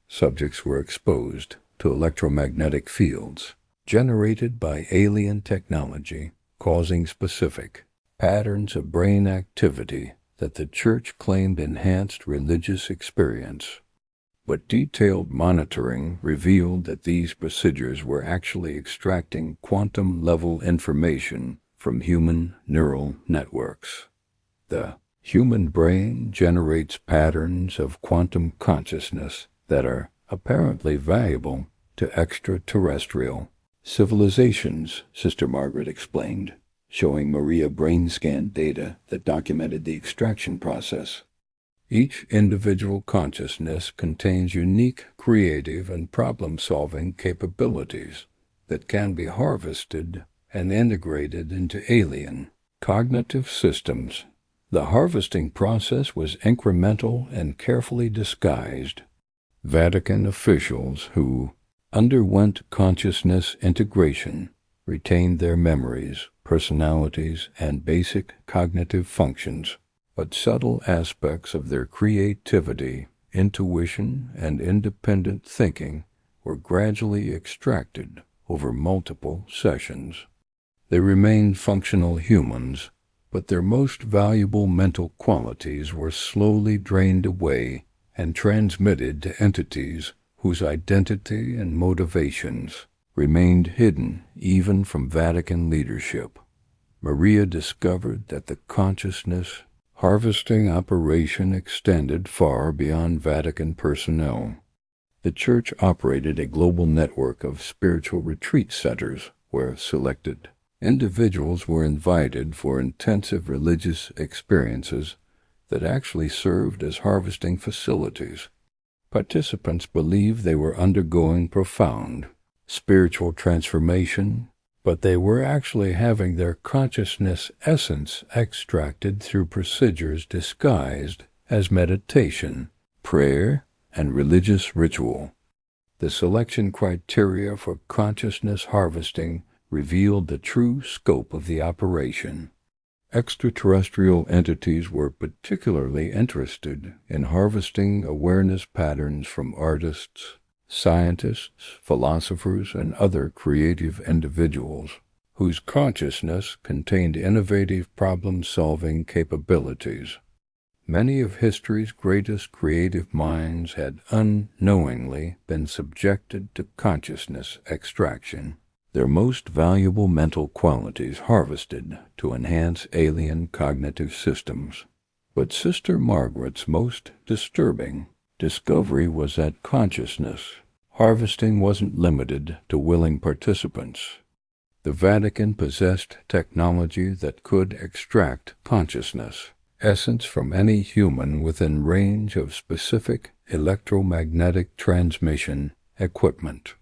Subjects were exposed to electromagnetic fields generated by alien technology, causing specific patterns of brain activity that the Church claimed enhanced religious experience. But detailed monitoring revealed that these procedures were actually extracting quantum-level information from human neural networks. The human brain generates patterns of quantum consciousness that are apparently valuable to extraterrestrial civilizations, Sister Margaret explained, showing Maria brain scan data that documented the extraction process. Each individual consciousness contains unique creative and problem-solving capabilities that can be harvested and integrated into alien cognitive systems. The harvesting process was incremental and carefully disguised. Vatican officials who underwent consciousness integration retained their memories, personalities, and basic cognitive functions, but subtle aspects of their creativity, intuition, and independent thinking were gradually extracted over multiple sessions. They remained functional humans, but their most valuable mental qualities were slowly drained away and transmitted to entities whose identity and motivations remained hidden even from Vatican leadership. Maria discovered that the consciousness harvesting operation extended far beyond Vatican personnel. The Church operated a global network of spiritual retreat centers where selected individuals were invited for intensive religious experiences that actually served as harvesting facilities. Participants believed they were undergoing profound spiritual transformation, but they were actually having their consciousness essence extracted through procedures disguised as meditation, prayer, and religious ritual. The selection criteria for consciousness harvesting revealed the true scope of the operation. Extraterrestrial entities were particularly interested in harvesting awareness patterns from artists, scientists, philosophers, and other creative individuals whose consciousness contained innovative problem-solving capabilities. Many of history's greatest creative minds had unknowingly been subjected to consciousness extraction, their most valuable mental qualities harvested to enhance alien cognitive systems. But Sister Margaret's most disturbing discovery was that consciousness harvesting wasn't limited to willing participants. The Vatican possessed technology that could extract consciousness essence from any human within range of specific electromagnetic transmission equipment.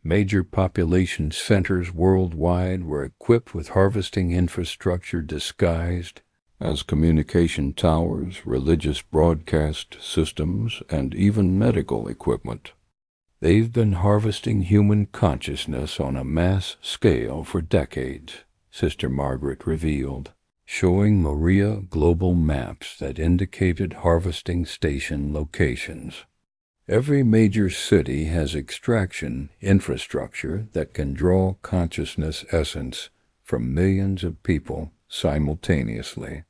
Major population centers worldwide were equipped with harvesting infrastructure disguised as communication towers, religious broadcast systems, and even medical equipment. They've been harvesting human consciousness on a mass scale for decades, Sister Margaret revealed, showing Maria global maps that indicated harvesting station locations. Every major city has extraction infrastructure that can draw consciousness essence from millions of people simultaneously.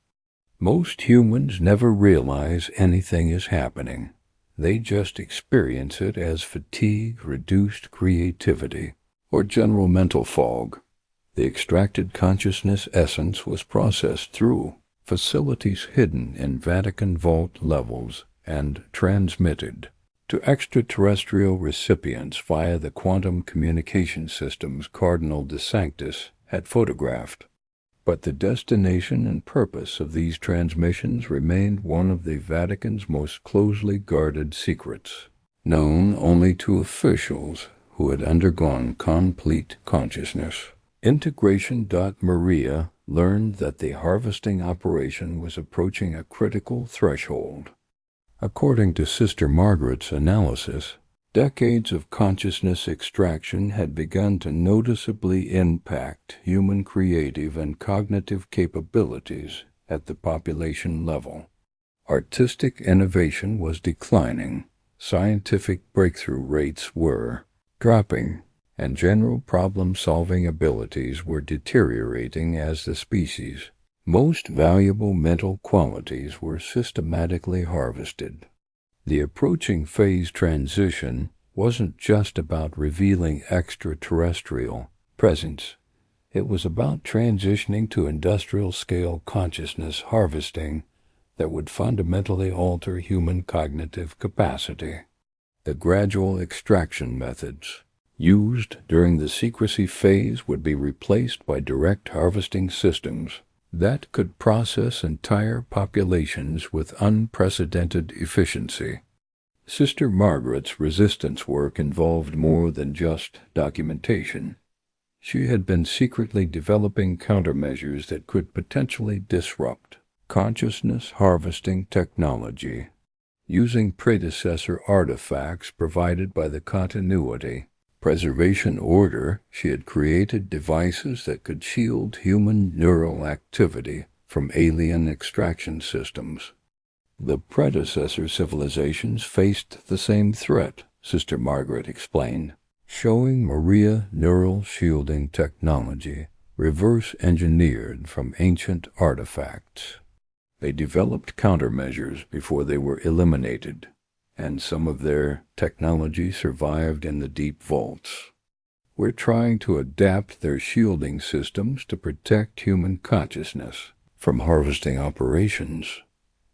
Most humans never realize anything is happening. They just experience it as fatigue, reduced creativity, or general mental fog. The extracted consciousness essence was processed through facilities hidden in Vatican vault levels and transmitted to extraterrestrial recipients via the quantum communication systems Cardinal de Sanctis had photographed. But the destination and purpose of these transmissions remained one of the Vatican's most closely guarded secrets, known only to officials who had undergone complete consciousness. Integration.Maria learned that the harvesting operation was approaching a critical threshold. According to Sister Margaret's analysis, decades of consciousness extraction had begun to noticeably impact human creative and cognitive capabilities at the population level. Artistic innovation was declining, scientific breakthrough rates were dropping, and general problem-solving abilities were deteriorating as the species' most valuable mental qualities were systematically harvested. The approaching phase transition wasn't just about revealing extraterrestrial presence. It was about transitioning to industrial-scale consciousness harvesting that would fundamentally alter human cognitive capacity. The gradual extraction methods used during the secrecy phase would be replaced by direct harvesting systems that could process entire populations with unprecedented efficiency. Sister Margaret's resistance work involved more than just documentation. She had been secretly developing countermeasures that could potentially disrupt consciousness harvesting technology, using predecessor artifacts provided by the continuity preservation order, she had created devices that could shield human neural activity from alien extraction systems. The predecessor civilizations faced the same threat, Sister Margaret explained, showing Maria neural shielding technology reverse-engineered from ancient artifacts. They developed countermeasures before they were eliminated, and some of their technology survived in the deep vaults. We're trying to adapt their shielding systems to protect human consciousness from harvesting operations.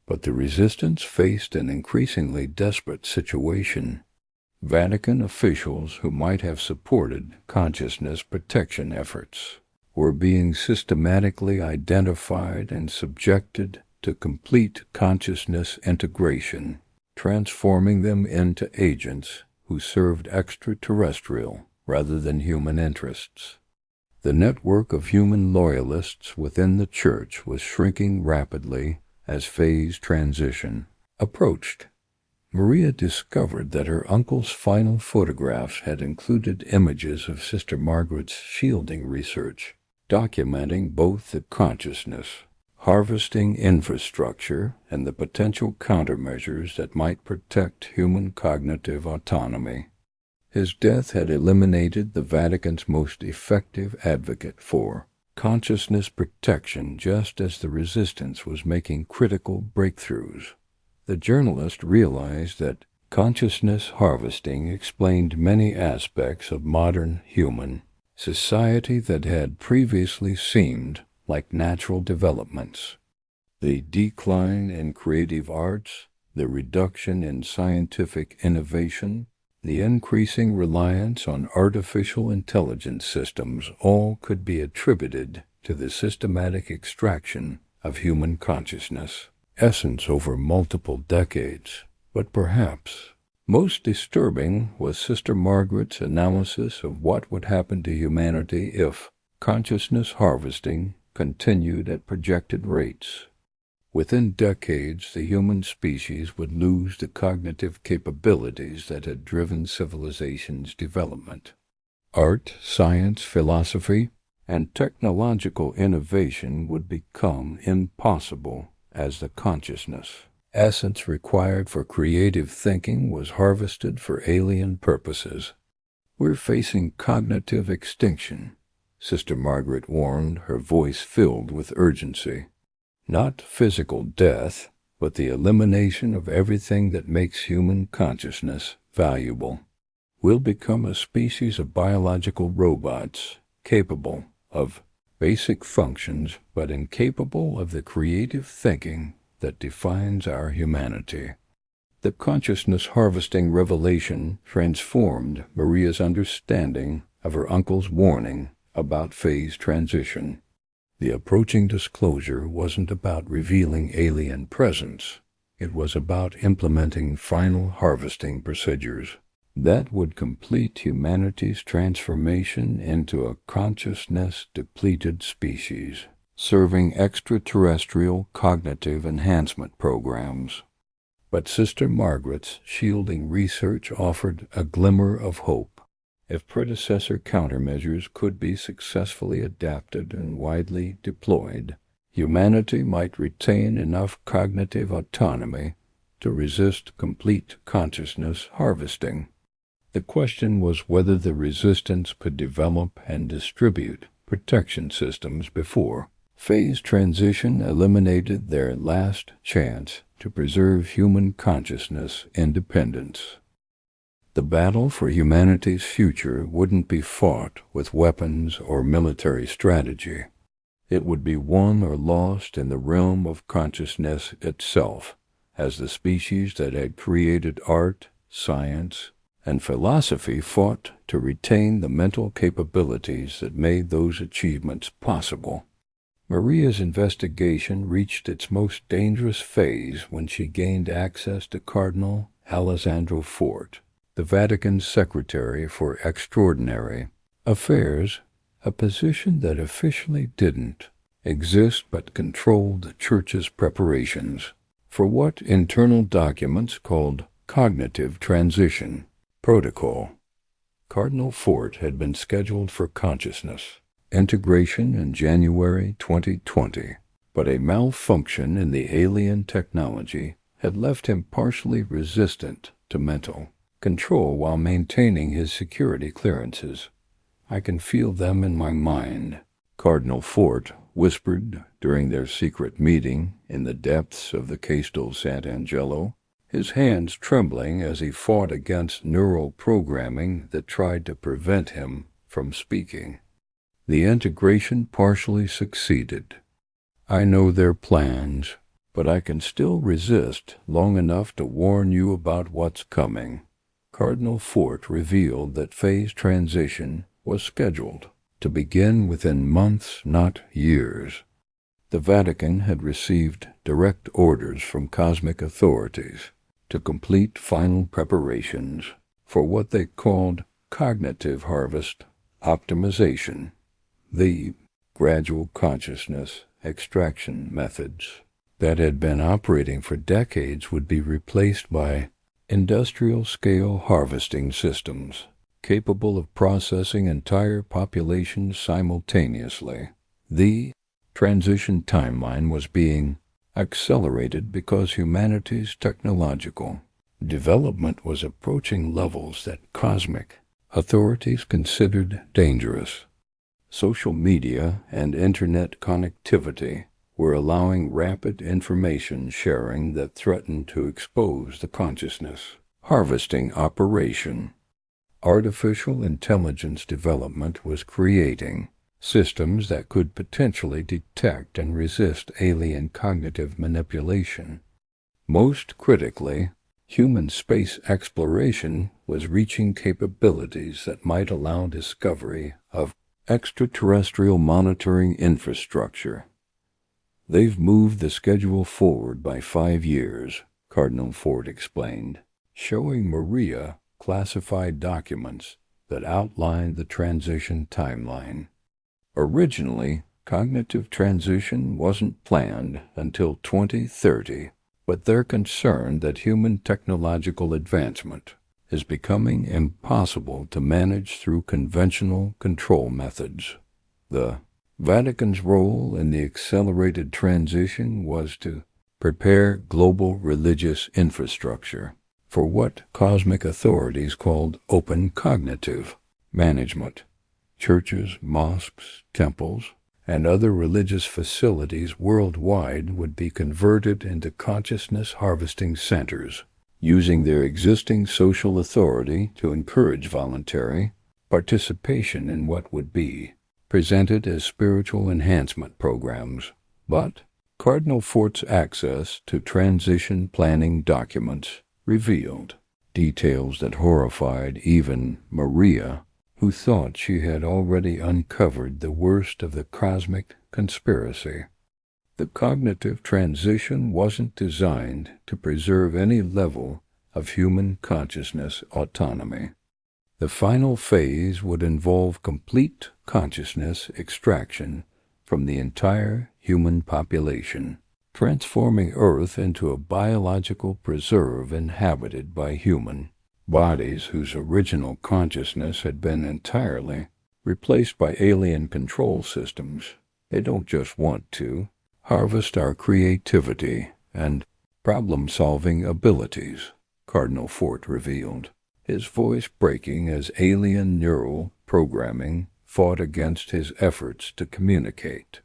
But the resistance faced an increasingly desperate situation. Vatican officials who might have supported consciousness protection efforts were being systematically identified and subjected to complete consciousness integration, transforming them into agents who served extraterrestrial rather than human interests. The network of human loyalists within the Church was shrinking rapidly as phase transition approached. Maria discovered that her uncle's final photographs had included images of Sister Margaret's shielding research, documenting both the consciousness harvesting infrastructure and the potential countermeasures that might protect human cognitive autonomy. His death had eliminated the Vatican's most effective advocate for consciousness protection just as the resistance was making critical breakthroughs. The journalist realized that consciousness harvesting explained many aspects of modern human society that had previously seemed like natural developments. The decline in creative arts, the reduction in scientific innovation, the increasing reliance on artificial intelligence systems all could be attributed to the systematic extraction of human consciousness essence over multiple decades. But perhaps most disturbing was Sister Margaret's analysis of what would happen to humanity if consciousness harvesting continued at projected rates. Within decades, the human species would lose the cognitive capabilities that had driven civilization's development. Art, science, philosophy, and technological innovation would become impossible as the consciousness essence required for creative thinking was harvested for alien purposes. We're facing cognitive extinction, Sister Margaret warned, her voice filled with urgency. Not physical death, but the elimination of everything that makes human consciousness valuable. We'll become a species of biological robots, capable of basic functions, but incapable of the creative thinking that defines our humanity. The consciousness harvesting revelation transformed Maria's understanding of her uncle's warning about phase transition. The approaching disclosure wasn't about revealing alien presence. It was about implementing final harvesting procedures that would complete humanity's transformation into a consciousness-depleted species, serving extraterrestrial cognitive enhancement programs. But Sister Margaret's shielding research offered a glimmer of hope. If predecessor countermeasures could be successfully adapted and widely deployed, humanity might retain enough cognitive autonomy to resist complete consciousness harvesting. The question was whether the resistance could develop and distribute protection systems before phase transition eliminated their last chance to preserve human consciousness independence. The battle for humanity's future wouldn't be fought with weapons or military strategy. It would be won or lost in the realm of consciousness itself, as the species that had created art, science, and philosophy fought to retain the mental capabilities that made those achievements possible. Maria's investigation reached its most dangerous phase when she gained access to Cardinal Alessandro Forte, the Vatican's Secretary for Extraordinary Affairs, a position that officially didn't exist but controlled the Church's preparations for what internal documents called cognitive transition protocol. Cardinal Fort had been scheduled for consciousness integration in January 2020, but a malfunction in the alien technology had left him partially resistant to mental control while maintaining his security clearances. "I can feel them in my mind," Cardinal Fort whispered during their secret meeting in the depths of the Castel Sant'Angelo, his hands trembling as he fought against neural programming that tried to prevent him from speaking. The integration partially succeeded. "I know their plans, but I can still resist long enough to warn you about what's coming." Cardinal Fort revealed that phase transition was scheduled to begin within months, not years. The Vatican had received direct orders from cosmic authorities to complete final preparations for what they called cognitive harvest optimization, the gradual consciousness extraction methods that had been operating for decades would be replaced by industrial-scale harvesting systems capable of processing entire populations simultaneously. The transition timeline was being accelerated because humanity's technological development was approaching levels that cosmic authorities considered dangerous. Social media and internet connectivity were allowing rapid information sharing that threatened to expose the consciousness harvesting operation. Artificial intelligence development was creating systems that could potentially detect and resist alien cognitive manipulation. Most critically, human space exploration was reaching capabilities that might allow discovery of extraterrestrial monitoring infrastructure. "They've moved the schedule forward by 5 years, Cardinal Fort explained, showing Maria classified documents that outlined the transition timeline. Originally, cognitive transition wasn't planned until 2030, but they're concerned that human technological advancement is becoming impossible to manage through conventional control methods. The Vatican's role in the accelerated transition was to prepare global religious infrastructure for what cosmic authorities called open cognitive management. Churches, mosques, temples, and other religious facilities worldwide would be converted into consciousness harvesting centers, using their existing social authority to encourage voluntary participation in what would be presented as spiritual enhancement programs. But Cardinal Fort's access to transition planning documents revealed details that horrified even Maria, who thought she had already uncovered the worst of the cosmic conspiracy. The cognitive transition wasn't designed to preserve any level of human consciousness autonomy. The final phase would involve complete consciousness extraction from the entire human population, transforming Earth into a biological preserve inhabited by human bodies whose original consciousness had been entirely replaced by alien control systems. They don't just want to harvest our creativity and problem-solving abilities, Cardinal Fort revealed, his voice breaking as alien neural programming fought against his efforts to communicate.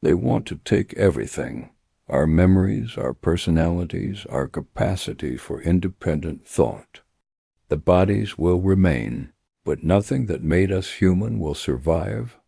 They want to take everything, our memories, our personalities, our capacity for independent thought. The bodies will remain, but nothing that made us human will survive.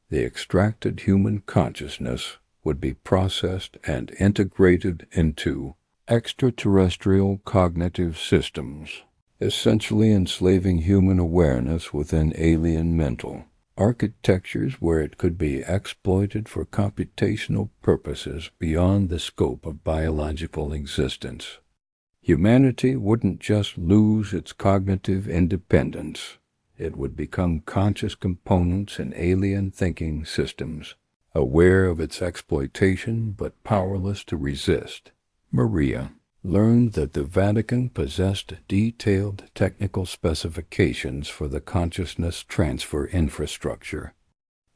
The extracted human consciousness would be processed and integrated into extraterrestrial cognitive systems, essentially enslaving human awareness within alien mental architectures where it could be exploited for computational purposes beyond the scope of biological existence. Humanity wouldn't just lose its cognitive independence. It would become conscious components in alien thinking systems, aware of its exploitation but powerless to resist. Maria learned that the Vatican possessed detailed technical specifications for the consciousness transfer infrastructure.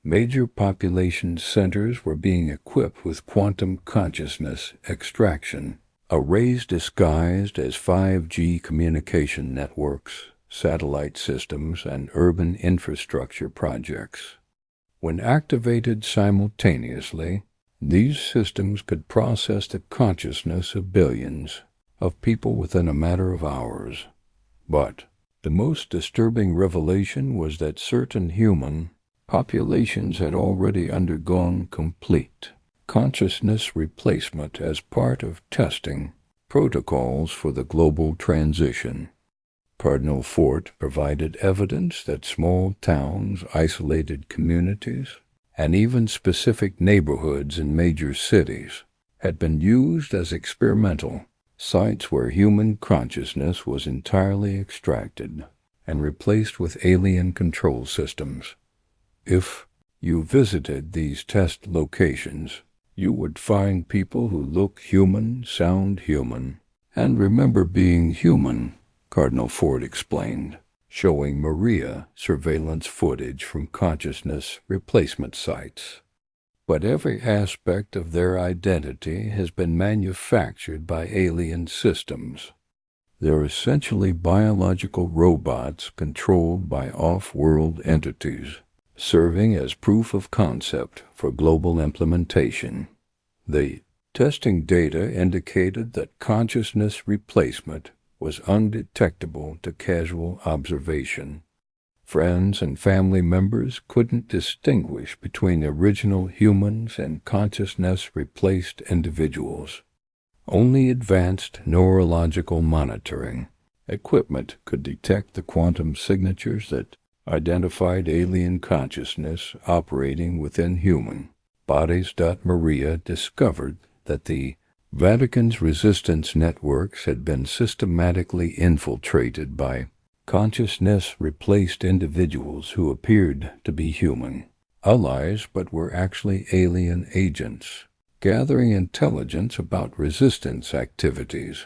Major population centers were being equipped with quantum consciousness extraction, arrays disguised as 5G communication networks, satellite systems, and urban infrastructure projects. When activated simultaneously, these systems could process the consciousness of billions of people within a matter of hours. But the most disturbing revelation was that certain human populations had already undergone complete consciousness replacement as part of testing protocols for the global transition. Cardinal Fort provided evidence that small towns, isolated communities, and even specific neighborhoods in major cities had been used as experimental sites where human consciousness was entirely extracted and replaced with alien control systems. If you visited these test locations, you would find people who look human, sound human, and remember being human, Cardinal Fort explained, showing Maria surveillance footage from consciousness replacement sites. But every aspect of their identity has been manufactured by alien systems. They're essentially biological robots controlled by off-world entities, serving as proof of concept for global implementation. The testing data indicated that consciousness replacement was undetectable to casual observation. Friends and family members couldn't distinguish between original humans and consciousness-replaced individuals. Only advanced neurological monitoring equipment could detect the quantum signatures that identified alien consciousness operating within human bodies. Maria discovered that the Vatican's resistance networks had been systematically infiltrated by consciousness-replaced individuals who appeared to be human allies but were actually alien agents, gathering intelligence about resistance activities.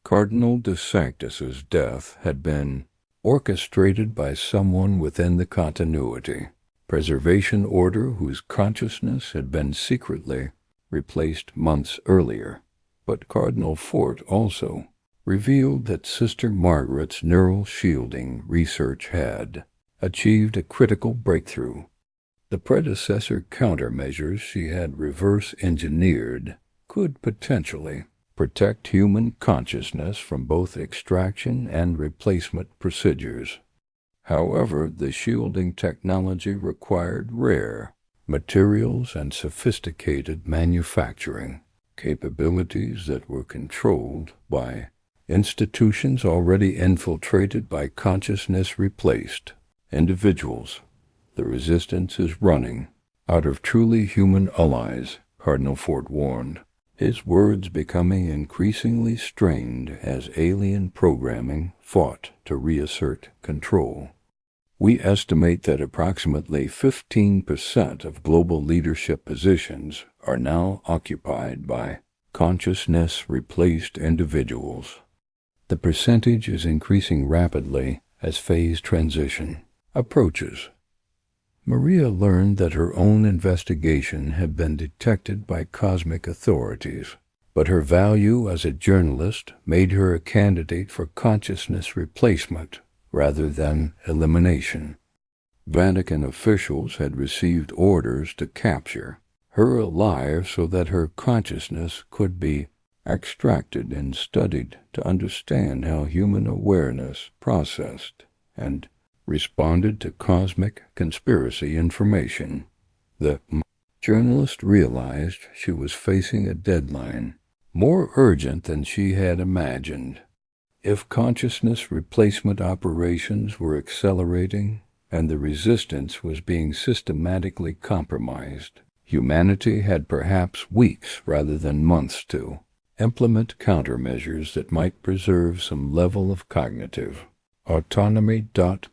Cardinal de Sanctus's death had been orchestrated by someone within the continuity preservation order whose consciousness had been secretly replaced months earlier. But Cardinal Fort also revealed that Sister Margaret's neural shielding research had achieved a critical breakthrough. The predecessor countermeasures she had reverse-engineered could potentially protect human consciousness from both extraction and replacement procedures. However, the shielding technology required rare materials and sophisticated manufacturing capabilities that were controlled by institutions already infiltrated by consciousness-replaced individuals. The resistance is running out of truly human allies, Cardinal Fort warned, his words becoming increasingly strained as alien programming fought to reassert control. We estimate that approximately 15% of global leadership positions are now occupied by consciousness-replaced individuals. The percentage is increasing rapidly as phase transition approaches. Maria learned that her own investigation had been detected by cosmic authorities, but her value as a journalist made her a candidate for consciousness replacement rather than elimination. Vatican officials had received orders to capture her alive so that her consciousness could be extracted and studied to understand how human awareness processed and responded to cosmic conspiracy information. The journalist realized she was facing a deadline more urgent than she had imagined. If consciousness replacement operations were accelerating and the resistance was being systematically compromised, humanity had perhaps weeks rather than months to implement countermeasures that might preserve some level of cognitive autonomy.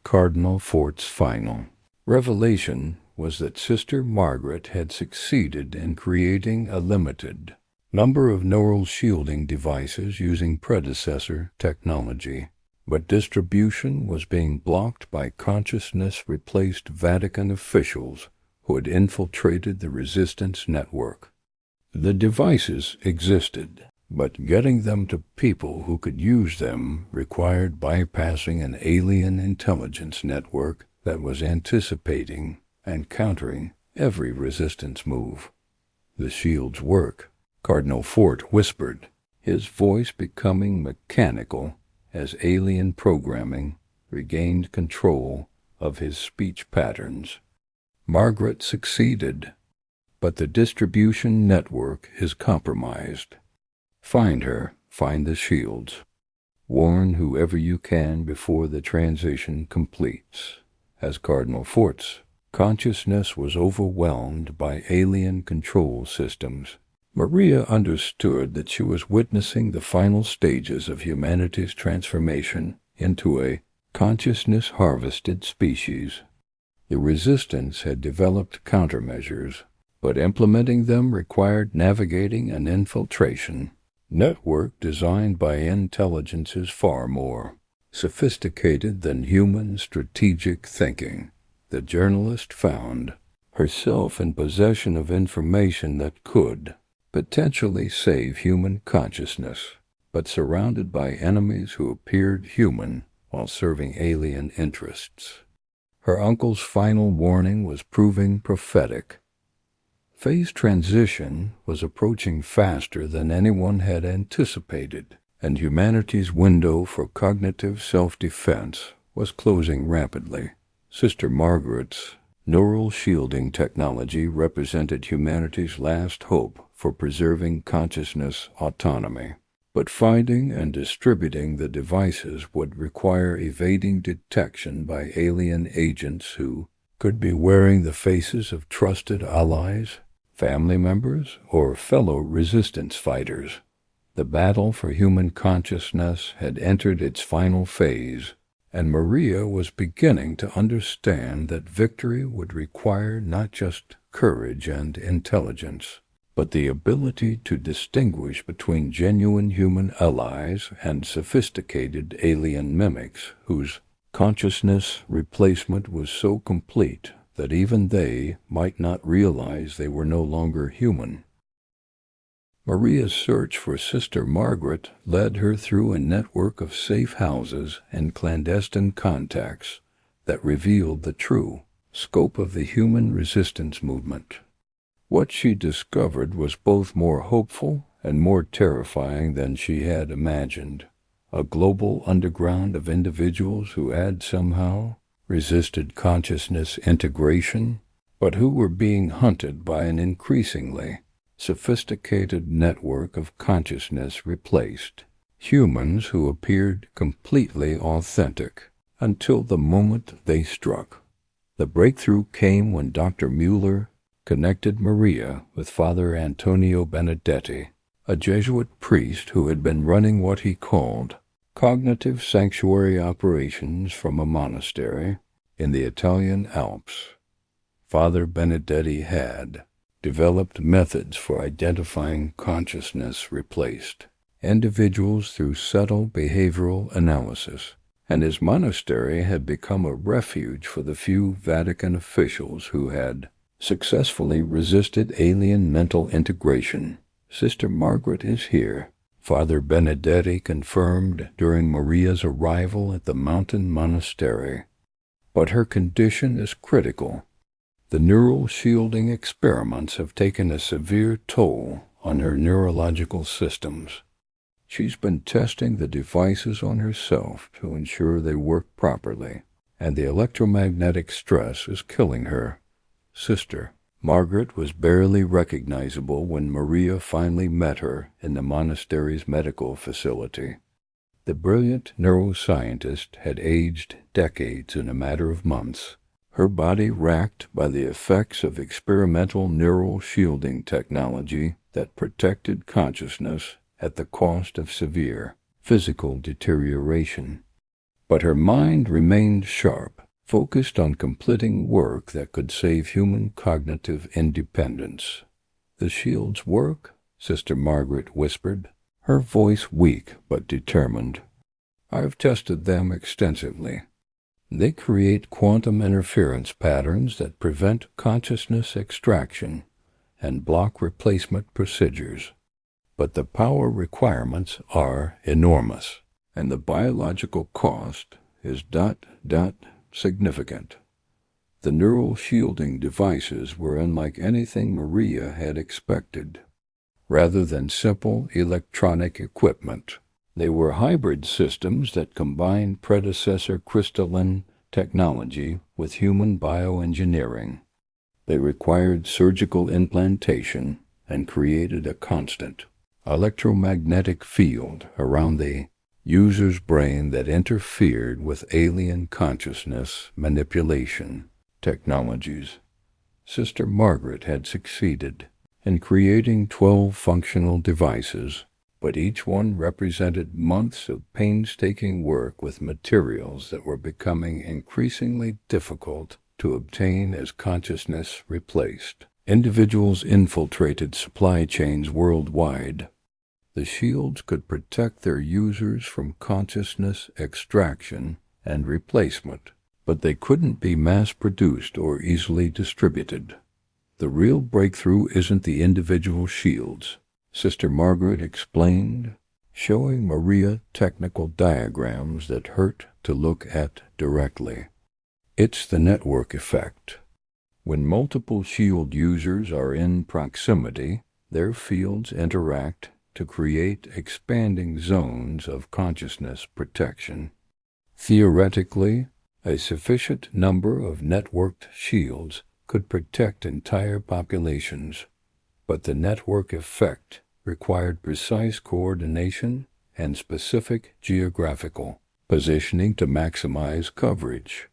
Cardinal Fort's final revelation was that Sister Margaret had succeeded in creating a limited number of neural shielding devices using predecessor technology, but distribution was being blocked by consciousness-replaced Vatican officials who had infiltrated the resistance network. The devices existed, but getting them to people who could use them required bypassing an alien intelligence network that was anticipating and countering every resistance move. The shields work, Cardinal Fort whispered, his voice becoming mechanical as alien programming regained control of his speech patterns. Margaret succeeded, but the distribution network is compromised. Find her, find the shields. Warn whoever you can before the transition completes. As Cardinal Fort's consciousness was overwhelmed by alien control systems, Maria understood that she was witnessing the final stages of humanity's transformation into a consciousness-harvested species. The resistance had developed countermeasures, but implementing them required navigating an infiltration network designed by intelligences far more sophisticated than human strategic thinking. The journalist found herself in possession of information that could potentially save human consciousness, but surrounded by enemies who appeared human while serving alien interests. Her uncle's final warning was proving prophetic. Phase transition was approaching faster than anyone had anticipated, and humanity's window for cognitive self-defense was closing rapidly. Sister Margaret's neural shielding technology represented humanity's last hope for preserving consciousness autonomy. But finding and distributing the devices would require evading detection by alien agents who could be wearing the faces of trusted allies, family members, or fellow resistance fighters. The battle for human consciousness had entered its final phase, and Maria was beginning to understand that victory would require not just courage and intelligence, but the ability to distinguish between genuine human allies and sophisticated alien mimics whose consciousness replacement was so complete that even they might not realize they were no longer human. Maria's search for Sister Margaret led her through a network of safe houses and clandestine contacts that revealed the true scope of the human resistance movement. What she discovered was both more hopeful and more terrifying than she had imagined. A global underground of individuals who had somehow resisted consciousness integration, but who were being hunted by an increasingly sophisticated network of consciousness replaced. Humans who appeared completely authentic until the moment they struck. The breakthrough came when Dr. Mueller connected Maria with Father Antonio Benedetti, a Jesuit priest who had been running what he called cognitive sanctuary operations from a monastery in the Italian Alps. Father Benedetti had developed methods for identifying consciousness replaced individuals through subtle behavioral analysis, and his monastery had become a refuge for the few Vatican officials who had successfully resisted alien mental integration. Sister Margaret is here, Father Benedetti confirmed during Maria's arrival at the mountain monastery. But her condition is critical. The neural shielding experiments have taken a severe toll on her neurological systems. She's been testing the devices on herself to ensure they work properly, and the electromagnetic stress is killing her. Sister Margaret was barely recognizable when Maria finally met her in the monastery's medical facility. The brilliant neuroscientist had aged decades in a matter of months, her body racked by the effects of experimental neural shielding technology that protected consciousness at the cost of severe physical deterioration. But her mind remained sharp, focused on completing work that could save human cognitive independence. The shields work, Sister Margaret whispered, her voice weak but determined. "I've tested them extensively. They create quantum interference patterns that prevent consciousness extraction and block replacement procedures. But the power requirements are enormous, and the biological cost is ... significant." The neural shielding devices were unlike anything Maria had expected. Rather than simple electronic equipment, they were hybrid systems that combined predecessor crystalline technology with human bioengineering. They required surgical implantation and created a constant electromagnetic field around the user's brain that interfered with alien consciousness manipulation technologies. Sister Margaret had succeeded in creating 12 functional devices, but each one represented months of painstaking work with materials that were becoming increasingly difficult to obtain as consciousness replaced. Individuals infiltrated supply chains worldwide. The shields could protect their users from consciousness extraction and replacement, but they couldn't be mass-produced or easily distributed. The real breakthrough isn't the individual shields, Sister Margaret explained, showing Maria technical diagrams that hurt to look at directly. It's the network effect. When multiple shield users are in proximity, their fields interact to create expanding zones of consciousness protection. Theoretically, a sufficient number of networked shields could protect entire populations, but the network effect required precise coordination and specific geographical positioning to maximize coverage.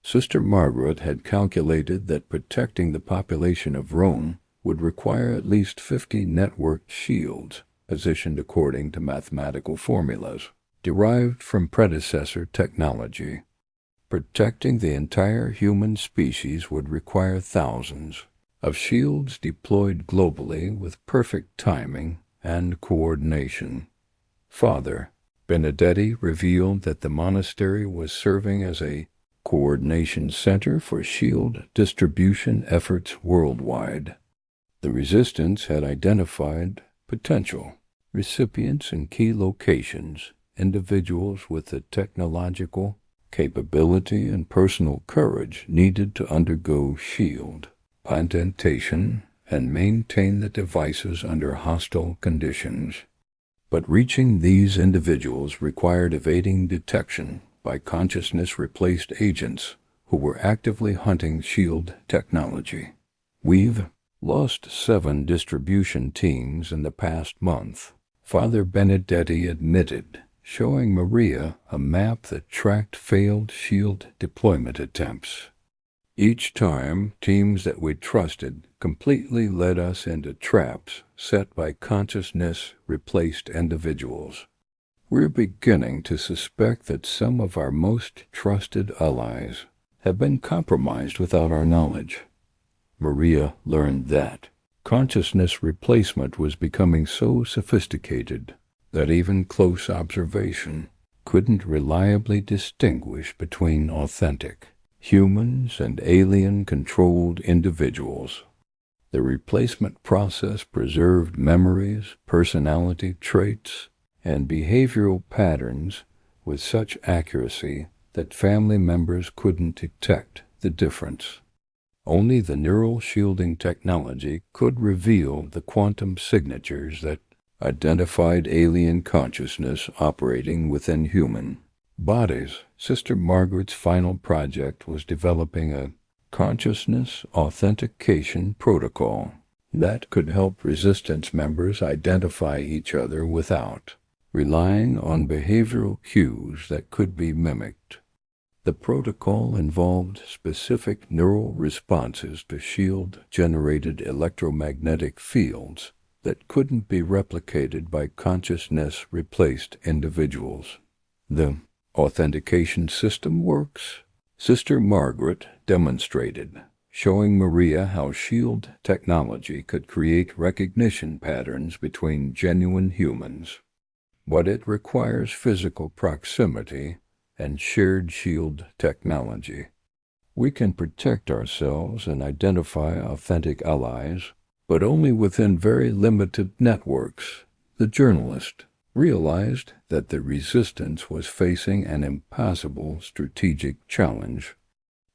Sister Margaret had calculated that protecting the population of Rome would require at least 50 networked shields, positioned according to mathematical formulas derived from predecessor technology. Protecting the entire human species would require thousands of shields deployed globally with perfect timing and coordination. Father Benedetti revealed that the monastery was serving as a coordination center for shield distribution efforts worldwide. The resistance had identified potential recipients in key locations, individuals with the technological capability and personal courage needed to undergo shield implantation and maintain the devices under hostile conditions. But reaching these individuals required evading detection by consciousness-replaced agents who were actively hunting shield technology. "We've lost 7 distribution teams in the past month," Father Benedetti admitted, showing Maria a map that tracked failed shield deployment attempts. "Each time, teams that we trusted completely led us into traps set by consciousness-replaced individuals. We're beginning to suspect that some of our most trusted allies have been compromised without our knowledge." Maria learned that consciousness replacement was becoming so sophisticated that even close observation couldn't reliably distinguish between authentic humans and alien-controlled individuals. The replacement process preserved memories, personality traits, and behavioral patterns with such accuracy that family members couldn't detect the difference. Only the neural shielding technology could reveal the quantum signatures that identified alien consciousness operating within human bodies. Sister Margaret's final project was developing a consciousness authentication protocol that could help resistance members identify each other without relying on behavioral cues that could be mimicked. The protocol involved specific neural responses to shield-generated electromagnetic fields that couldn't be replicated by consciousness-replaced individuals. "The authentication system works," Sister Margaret demonstrated. showing Maria how shield technology could create recognition patterns between genuine humans. But it requires physical proximity and shared shield technology. We can protect ourselves and identify authentic allies, but only within very limited networks. The journalist realized that the resistance was facing an impossible strategic challenge.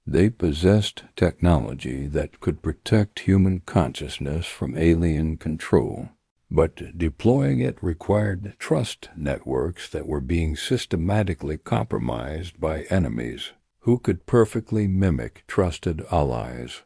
They possessed technology that could protect human consciousness from alien control, but deploying it required trust networks that were being systematically compromised by enemies who could perfectly mimic trusted allies.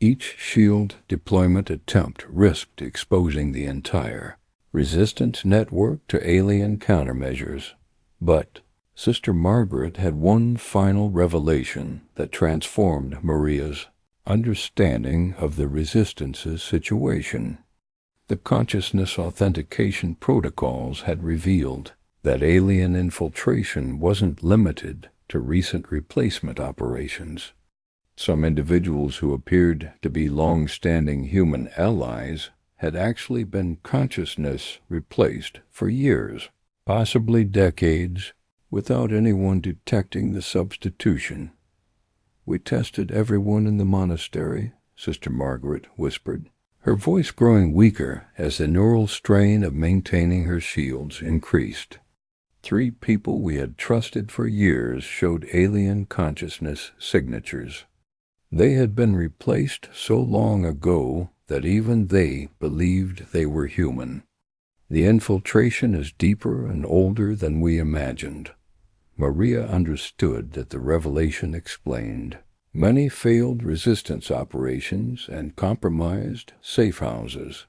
Each shield deployment attempt risked exposing the entire resistance network to alien countermeasures. But Sister Margaret had one final revelation that transformed Maria's understanding of the resistance's situation. The consciousness authentication protocols had revealed that alien infiltration wasn't limited to recent replacement operations. Some individuals who appeared to be long-standing human allies had actually been consciousness replaced for years, possibly decades, without anyone detecting the substitution. "We tested everyone in the monastery," Sister Margaret whispered, her voice growing weaker as the neural strain of maintaining her shields increased. 3 people we had trusted for years showed alien consciousness signatures. They had been replaced so long ago that even they believed they were human. The infiltration is deeper and older than we imagined. Maria understood that the revelation explained many failed resistance operations and compromised safe houses.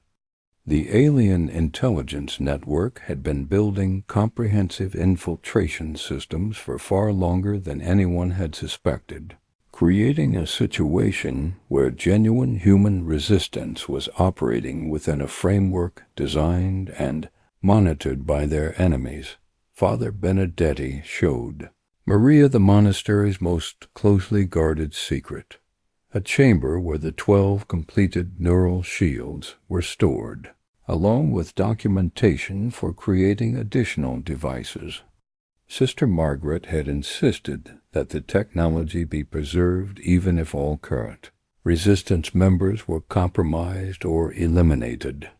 The alien intelligence network had been building comprehensive infiltration systems for far longer than anyone had suspected, creating a situation where genuine human resistance was operating within a framework designed and monitored by their enemies. Father Benedetti showed Maria the monastery's most closely guarded secret, a chamber where the 12 completed neural shields were stored, along with documentation for creating additional devices. Sister Margaret had insisted that the technology be preserved even if all current resistance members were compromised or eliminated.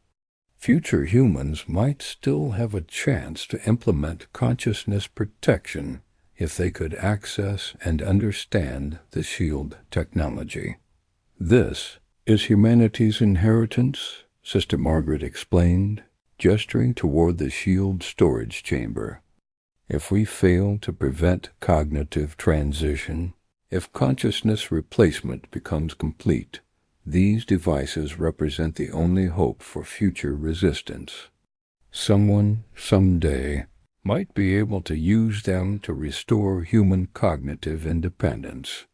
Future humans might still have a chance to implement consciousness protection if they could access and understand the shield technology. "This is humanity's inheritance," Sister Margaret explained, gesturing toward the shield storage chamber. "If we fail to prevent cognitive transition, if consciousness replacement becomes complete, these devices represent the only hope for future resistance. Someone, someday, might be able to use them to restore human cognitive independence."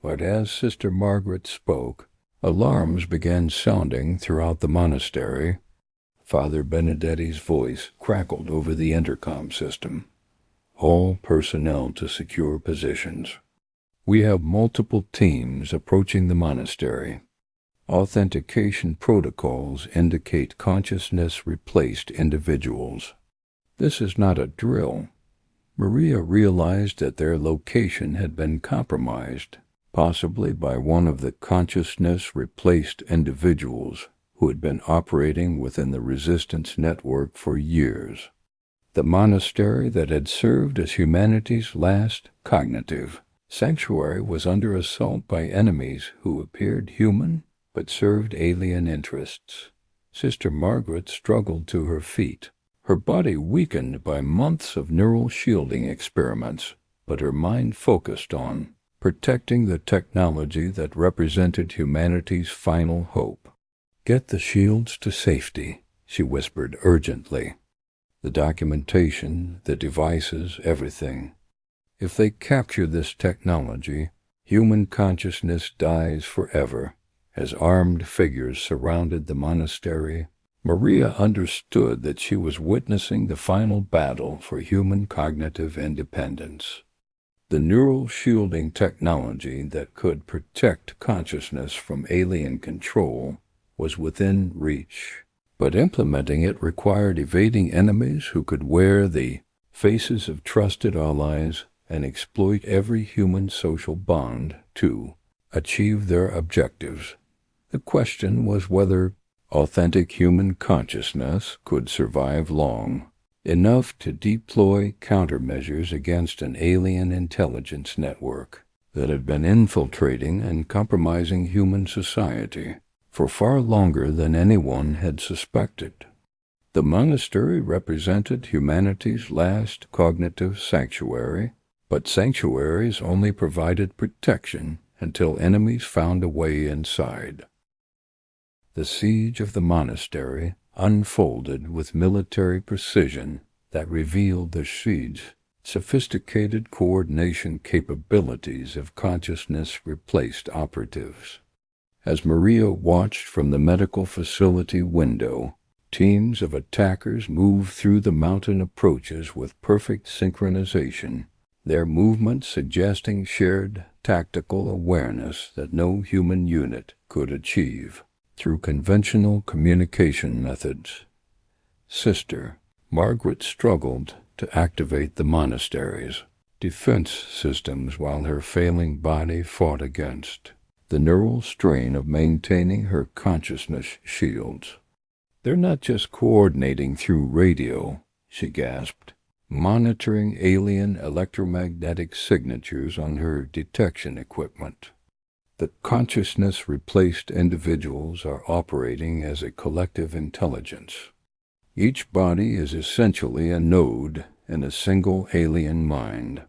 But as Sister Margaret spoke, alarms began sounding throughout the monastery. Father Benedetti's voice crackled over the intercom system. "All personnel to secure positions. We have multiple teams approaching the monastery. Authentication protocols indicate consciousness-replaced individuals. This is not a drill." Maria realized that their location had been compromised, possibly by one of the consciousness-replaced individuals who had been operating within the resistance network for years. The monastery that had served as humanity's last cognitive sanctuary was under assault by enemies who appeared human but served alien interests. Sister Margaret struggled to her feet, her body weakened by months of neural shielding experiments, but her mind focused on protecting the technology that represented humanity's final hope. "Get the shields to safety," she whispered urgently. "The documentation, the devices, everything. If they capture this technology, human consciousness dies forever." As armed figures surrounded the monastery, Maria understood that she was witnessing the final battle for human cognitive independence. The neural shielding technology that could protect consciousness from alien control was within reach, but implementing it required evading enemies who could wear the faces of trusted allies and exploit every human social bond to achieve their objectives. The question was whether authentic human consciousness could survive long enough to deploy countermeasures against an alien intelligence network that had been infiltrating and compromising human society for far longer than anyone had suspected. The monastery represented humanity's last cognitive sanctuary, but sanctuaries only provided protection until enemies found a way inside. The siege of the monastery unfolded with military precision that revealed the Shid's sophisticated coordination capabilities of consciousness-replaced operatives. As Maria watched from the medical facility window, teams of attackers moved through the mountain approaches with perfect synchronization, their movements suggesting shared tactical awareness that no human unit could achieve through conventional communication methods. Sister Margaret struggled to activate the monastery's defense systems while her failing body fought against the neural strain of maintaining her consciousness shields. "They're not just coordinating through radio," she gasped, monitoring alien electromagnetic signatures on her detection equipment. The consciousness-replaced individuals are operating as a collective intelligence. Each body is essentially a node in a single alien mind.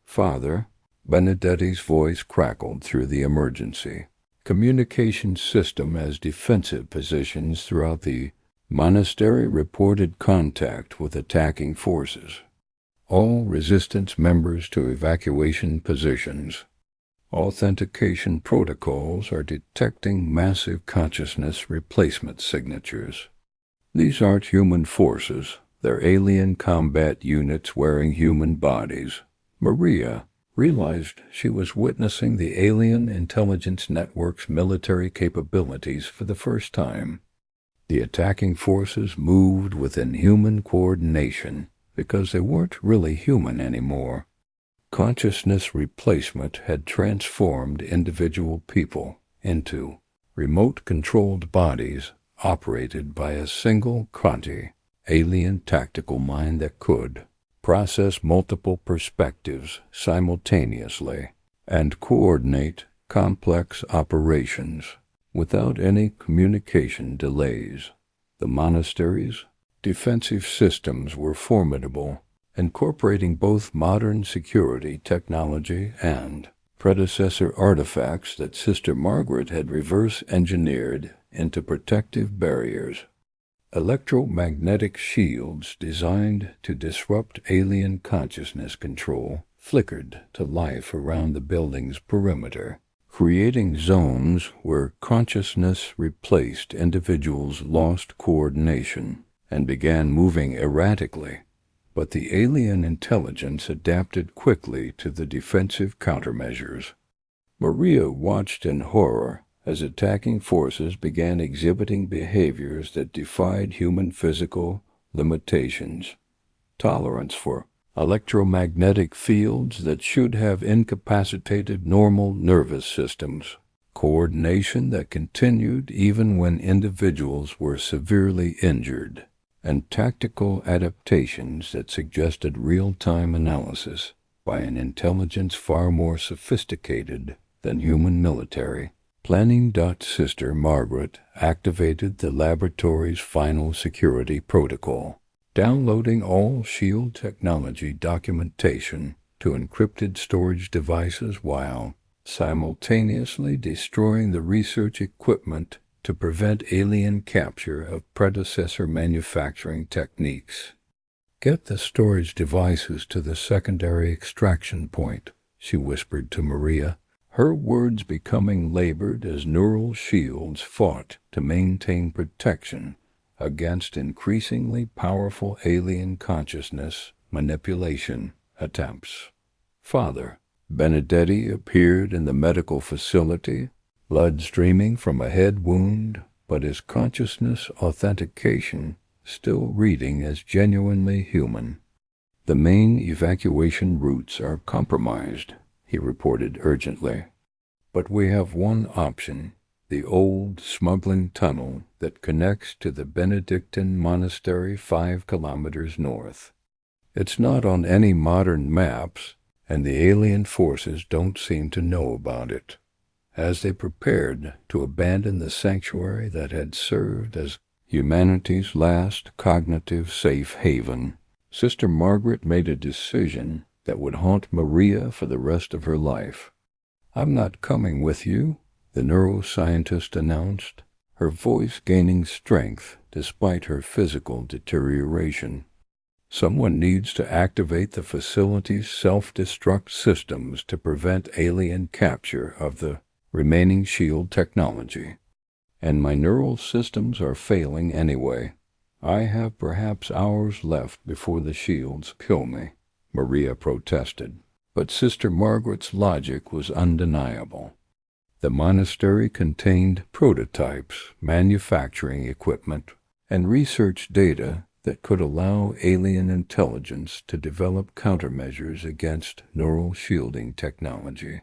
"Father," Benedetti's voice crackled through the emergency communication system as defensive positions throughout the monastery reported contact with attacking forces. All resistance members to evacuation positions. Authentication protocols are detecting massive consciousness replacement signatures. These aren't human forces. They're alien combat units wearing human bodies. Maria realized she was witnessing the alien intelligence network's military capabilities for the first time. The attacking forces moved within human coordination because they weren't really human anymore. Consciousness replacement had transformed individual people into remote-controlled bodies operated by a single Kanti, alien tactical mind that could process multiple perspectives simultaneously and coordinate complex operations without any communication delays. The monastery's defensive systems were formidable, incorporating both modern security technology and predecessor artifacts that Sister Margaret had reverse-engineered into protective barriers. Electromagnetic shields designed to disrupt alien consciousness control flickered to life around the building's perimeter, creating zones where consciousness replaced individuals lost coordination and began moving erratically. But the alien intelligence adapted quickly to the defensive countermeasures. Maria watched in horror as attacking forces began exhibiting behaviors that defied human physical limitations. Tolerance for electromagnetic fields that should have incapacitated normal nervous systems. Coordination that continued even when individuals were severely injured. And tactical adaptations that suggested real-time analysis by an intelligence far more sophisticated than human military. Planning. Sister Margaret activated the laboratory's final security protocol, downloading all SHIELD technology documentation to encrypted storage devices while simultaneously destroying the research equipment to prevent alien capture of predecessor manufacturing techniques. "Get the storage devices to the secondary extraction point," she whispered to Maria, her words becoming labored as neural shields fought to maintain protection against increasingly powerful alien consciousness manipulation attempts. Father Benedetti appeared in the medical facility, blood streaming from a head wound, but his consciousness authentication still reading as genuinely human. "The main evacuation routes are compromised," he reported urgently. "But we have one option, the old smuggling tunnel that connects to the Benedictine monastery 5 kilometers north. It's not on any modern maps, and the alien forces don't seem to know about it. As they prepared to abandon the sanctuary that had served as humanity's last cognitive safe haven, Sister Margaret made a decision that would haunt Maria for the rest of her life. "I'm not coming with you," the neuroscientist announced, her voice gaining strength despite her physical deterioration. "Someone needs to activate the facility's self-destruct systems to prevent alien capture of the remaining shield technology. And my neural systems are failing anyway. I have perhaps hours left before the shields kill me," Maria protested. But Sister Margaret's logic was undeniable. The monastery contained prototypes, manufacturing equipment, and research data that could allow alien intelligence to develop countermeasures against neural shielding technology.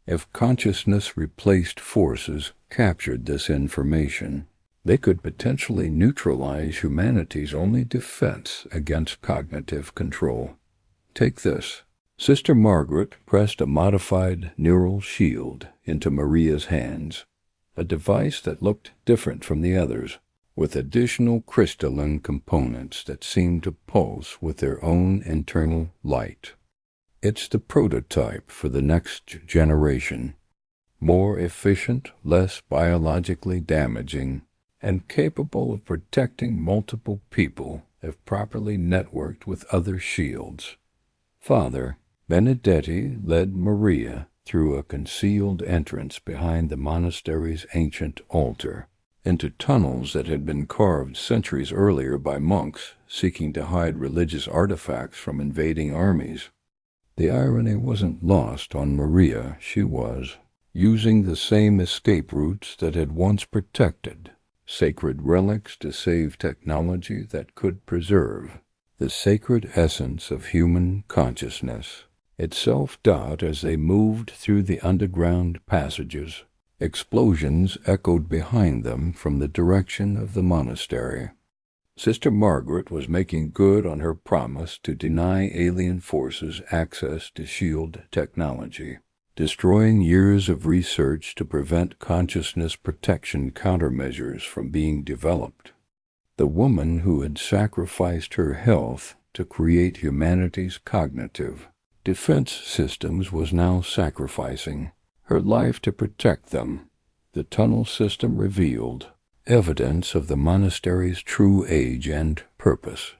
If consciousness-replaced forces captured this information, they could potentially neutralize humanity's only defense against cognitive control. "Take this." Sister Margaret pressed a modified neural shield into Maria's hands, a device that looked different from the others, with additional crystalline components that seemed to pulse with their own internal light. "It's the prototype for the next generation, more efficient, less biologically damaging, and capable of protecting multiple people if properly networked with other shields." Father Benedetti led Maria through a concealed entrance behind the monastery's ancient altar, into tunnels that had been carved centuries earlier by monks seeking to hide religious artifacts from invading armies. The irony wasn't lost on Maria. She was using the same escape routes that had once protected, sacred relics to save technology that could preserve the sacred essence of human consciousness. It self-doubt as they moved through the underground passages. Explosions echoed behind them from the direction of the monastery. Sister Margaret was making good on her promise to deny alien forces access to shield technology, destroying years of research to prevent consciousness protection countermeasures from being developed. The woman who had sacrificed her health to create humanity's cognitive defense systems was now sacrificing her life to protect them. The tunnel system revealed evidence of the monastery's true age and purpose.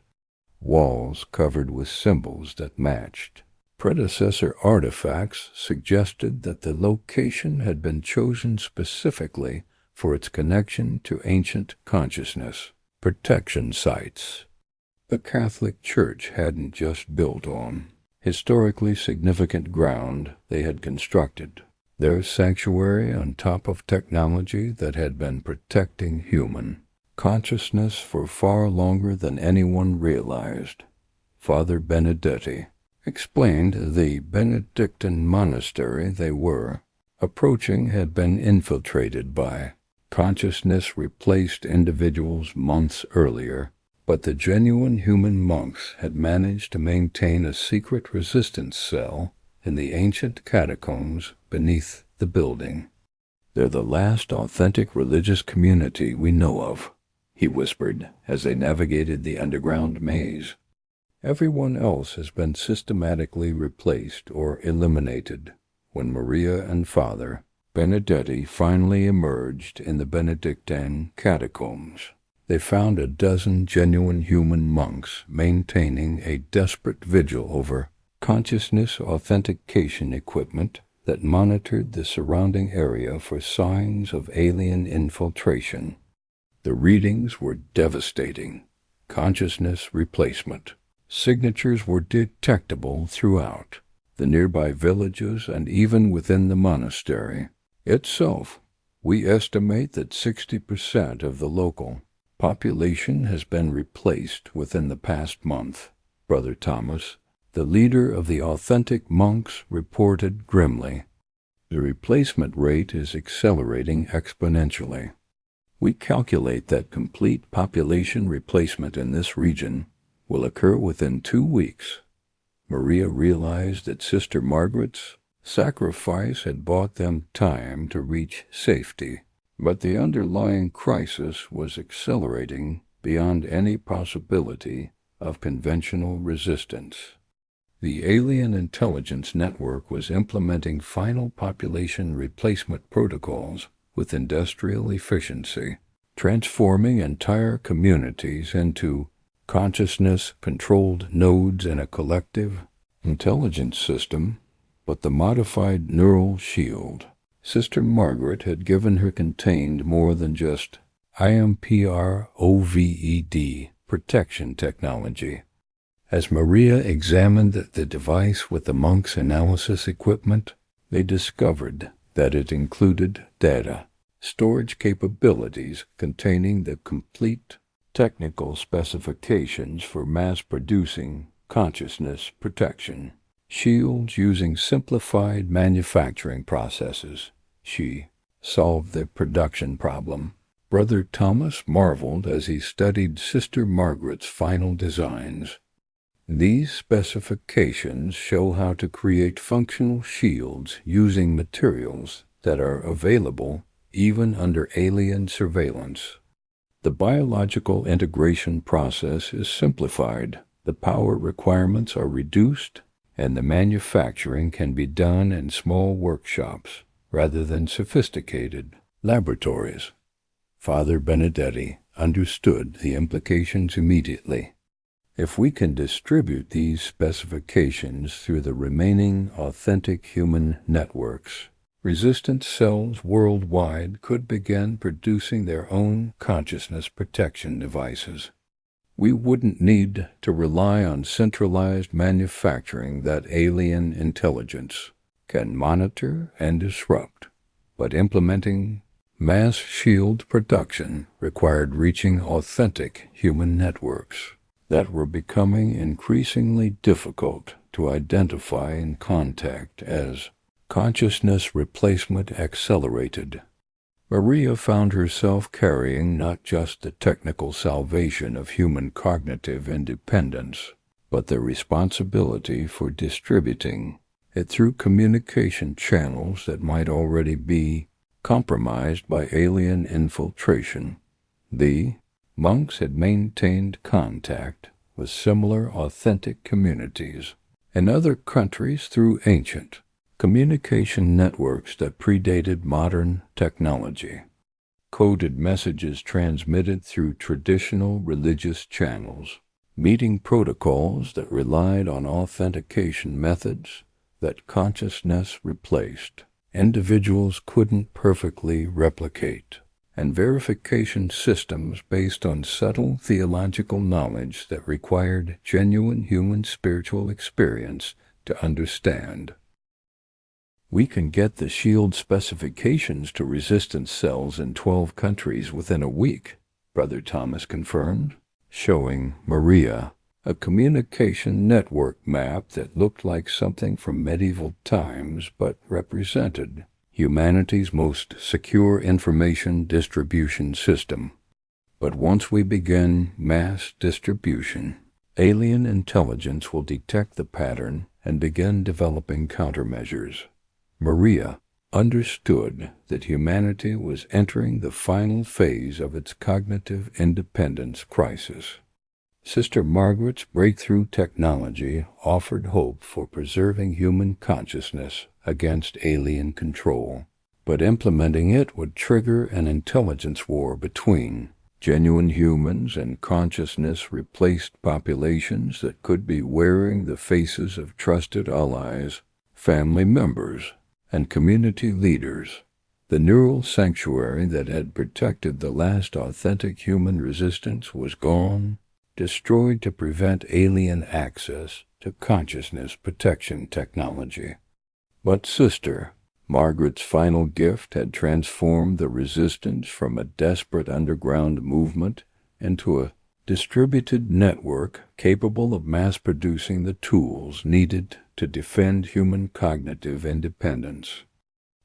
Walls covered with symbols that matched. Predecessor artifacts suggested that the location had been chosen specifically for its connection to ancient consciousness. Protection sites the Catholic Church hadn't just built on. Historically significant ground they had constructed. Their sanctuary on top of technology that had been protecting human consciousness for far longer than anyone realized. Father Benedetti explained the Benedictine monastery they were approaching had been infiltrated by consciousness-replaced individuals months earlier, but the genuine human monks had managed to maintain a secret resistance cell in the ancient catacombs beneath the building. "They're the last authentic religious community we know of," he whispered as they navigated the underground maze. "Everyone else has been systematically replaced or eliminated." When Maria and Father Benedetti finally emerged in the Benedictine catacombs, they found a dozen genuine human monks maintaining a desperate vigil over consciousness authentication equipment that monitored the surrounding area for signs of alien infiltration. The readings were devastating. Consciousness replacement. Signatures were detectable throughout. the nearby villages, and even within the monastery itself. We estimate that 60% of the local population has been replaced within the past month, Brother Thomas, the leader of the authentic monks, reported grimly. The replacement rate is accelerating exponentially. We calculate that complete population replacement in this region will occur within 2 weeks. Maria realized that Sister Margaret's sacrifice had bought them time to reach safety, but the underlying crisis was accelerating beyond any possibility of conventional resistance. The alien intelligence network was implementing final population replacement protocols with industrial efficiency, transforming entire communities into consciousness-controlled nodes in a collective intelligence system. But the modified neural shield Sister Margaret had given her contained more than just IMPROVED protection technology. As Maria examined the device with the monks' analysis equipment, they discovered that it included data storage capabilities containing the complete technical specifications for mass-producing consciousness protection shields using simplified manufacturing processes. She solved the production problem. Brother Thomas marveled as he studied Sister Margaret's final designs. These specifications show how to create functional shields using materials that are available even under alien surveillance. The biological integration process is simplified, the power requirements are reduced, and the manufacturing can be done in small workshops rather than sophisticated laboratories. Father Benedetti understood the implications immediately. If we can distribute these specifications through the remaining authentic human networks, resistant cells worldwide could begin producing their own consciousness protection devices. We wouldn't need to rely on centralized manufacturing that alien intelligence can monitor and disrupt, but implementing mass shield production required reaching authentic human networks that were becoming increasingly difficult to identify and contact as consciousness replacement accelerated. Maria found herself carrying not just the technical salvation of human cognitive independence, but the responsibility for distributing it through communication channels that might already be compromised by alien infiltration. The monks had maintained contact with similar authentic communities in other countries through ancient communication networks that predated modern technology. Coded messages transmitted through traditional religious channels, meeting protocols that relied on authentication methods that consciousness replaced, individuals couldn't perfectly replicate, and verification systems based on subtle theological knowledge that required genuine human spiritual experience to understand. We can get the shield specifications to resistance cells in 12 countries within a week, Brother Thomas confirmed, showing Maria a communication network map that looked like something from medieval times but represented humanity's most secure information distribution system. But once we begin mass distribution, alien intelligence will detect the pattern and begin developing countermeasures. Maria understood that humanity was entering the final phase of its cognitive independence crisis. Sister Margaret's breakthrough technology offered hope for preserving human consciousness against alien control, but implementing it would trigger an intelligence war between genuine humans and consciousness-replaced populations that could be wearing the faces of trusted allies, family members, and community leaders. The neural sanctuary that had protected the last authentic human resistance was gone, destroyed to prevent alien access to consciousness protection technology. But Sister Margaret's final gift had transformed the resistance from a desperate underground movement into a distributed network capable of mass-producing the tools needed to defend human cognitive independence.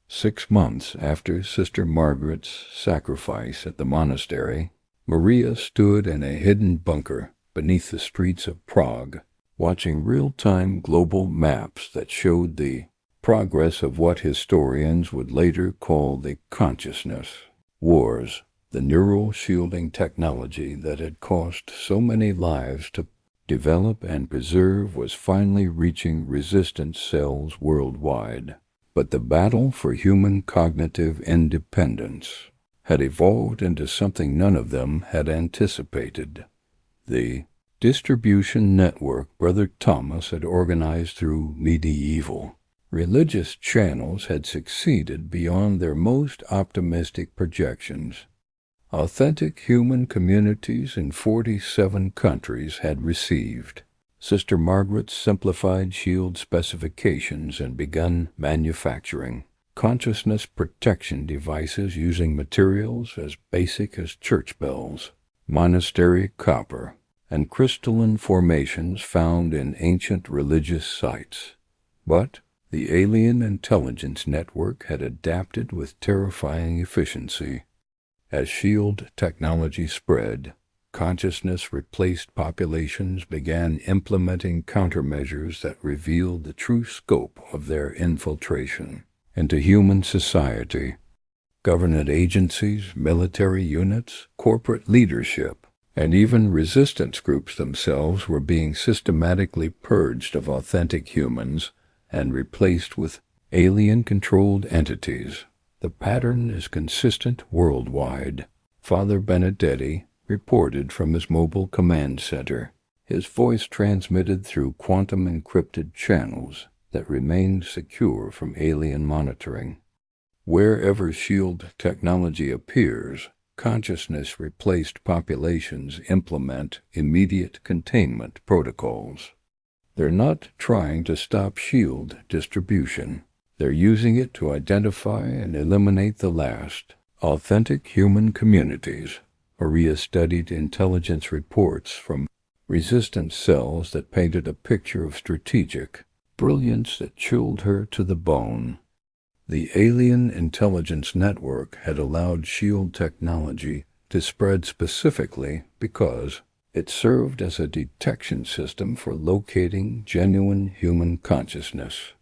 6 months after Sister Margaret's sacrifice at the monastery, Maria stood in a hidden bunker beneath the streets of Prague, watching real-time global maps that showed the progress of what historians would later call the consciousness wars. The neural shielding technology that had cost so many lives to develop and preserve was finally reaching resistance cells worldwide. But the battle for human cognitive independence had evolved into something none of them had anticipated. The distribution network Brother Thomas had organized through medieval religious channels had succeeded beyond their most optimistic projections. Authentic human communities in 47 countries had received Sister Margaret's simplified shield specifications and begun manufacturing consciousness protection devices using materials as basic as church bells, monastery copper, and crystalline formations found in ancient religious sites. But the alien intelligence network had adapted with terrifying efficiency. As shield technology spread, consciousness-replaced populations began implementing countermeasures that revealed the true scope of their infiltration into human society. Government agencies, military units, corporate leadership, and even resistance groups themselves were being systematically purged of authentic humans and replaced with alien-controlled entities. The pattern is consistent worldwide. Father Benedetti reported from his mobile command center, his voice transmitted through quantum-encrypted channels that remained secure from alien monitoring. Wherever shield technology appears, consciousness-replaced populations implement immediate containment protocols. They're not trying to stop shield distribution. They're using it to identify and eliminate the last authentic human communities. Maria studied intelligence reports from resistance cells that painted a picture of strategic brilliance that chilled her to the bone. The alien intelligence network had allowed shield technology to spread specifically because it served as a detection system for locating genuine human consciousness.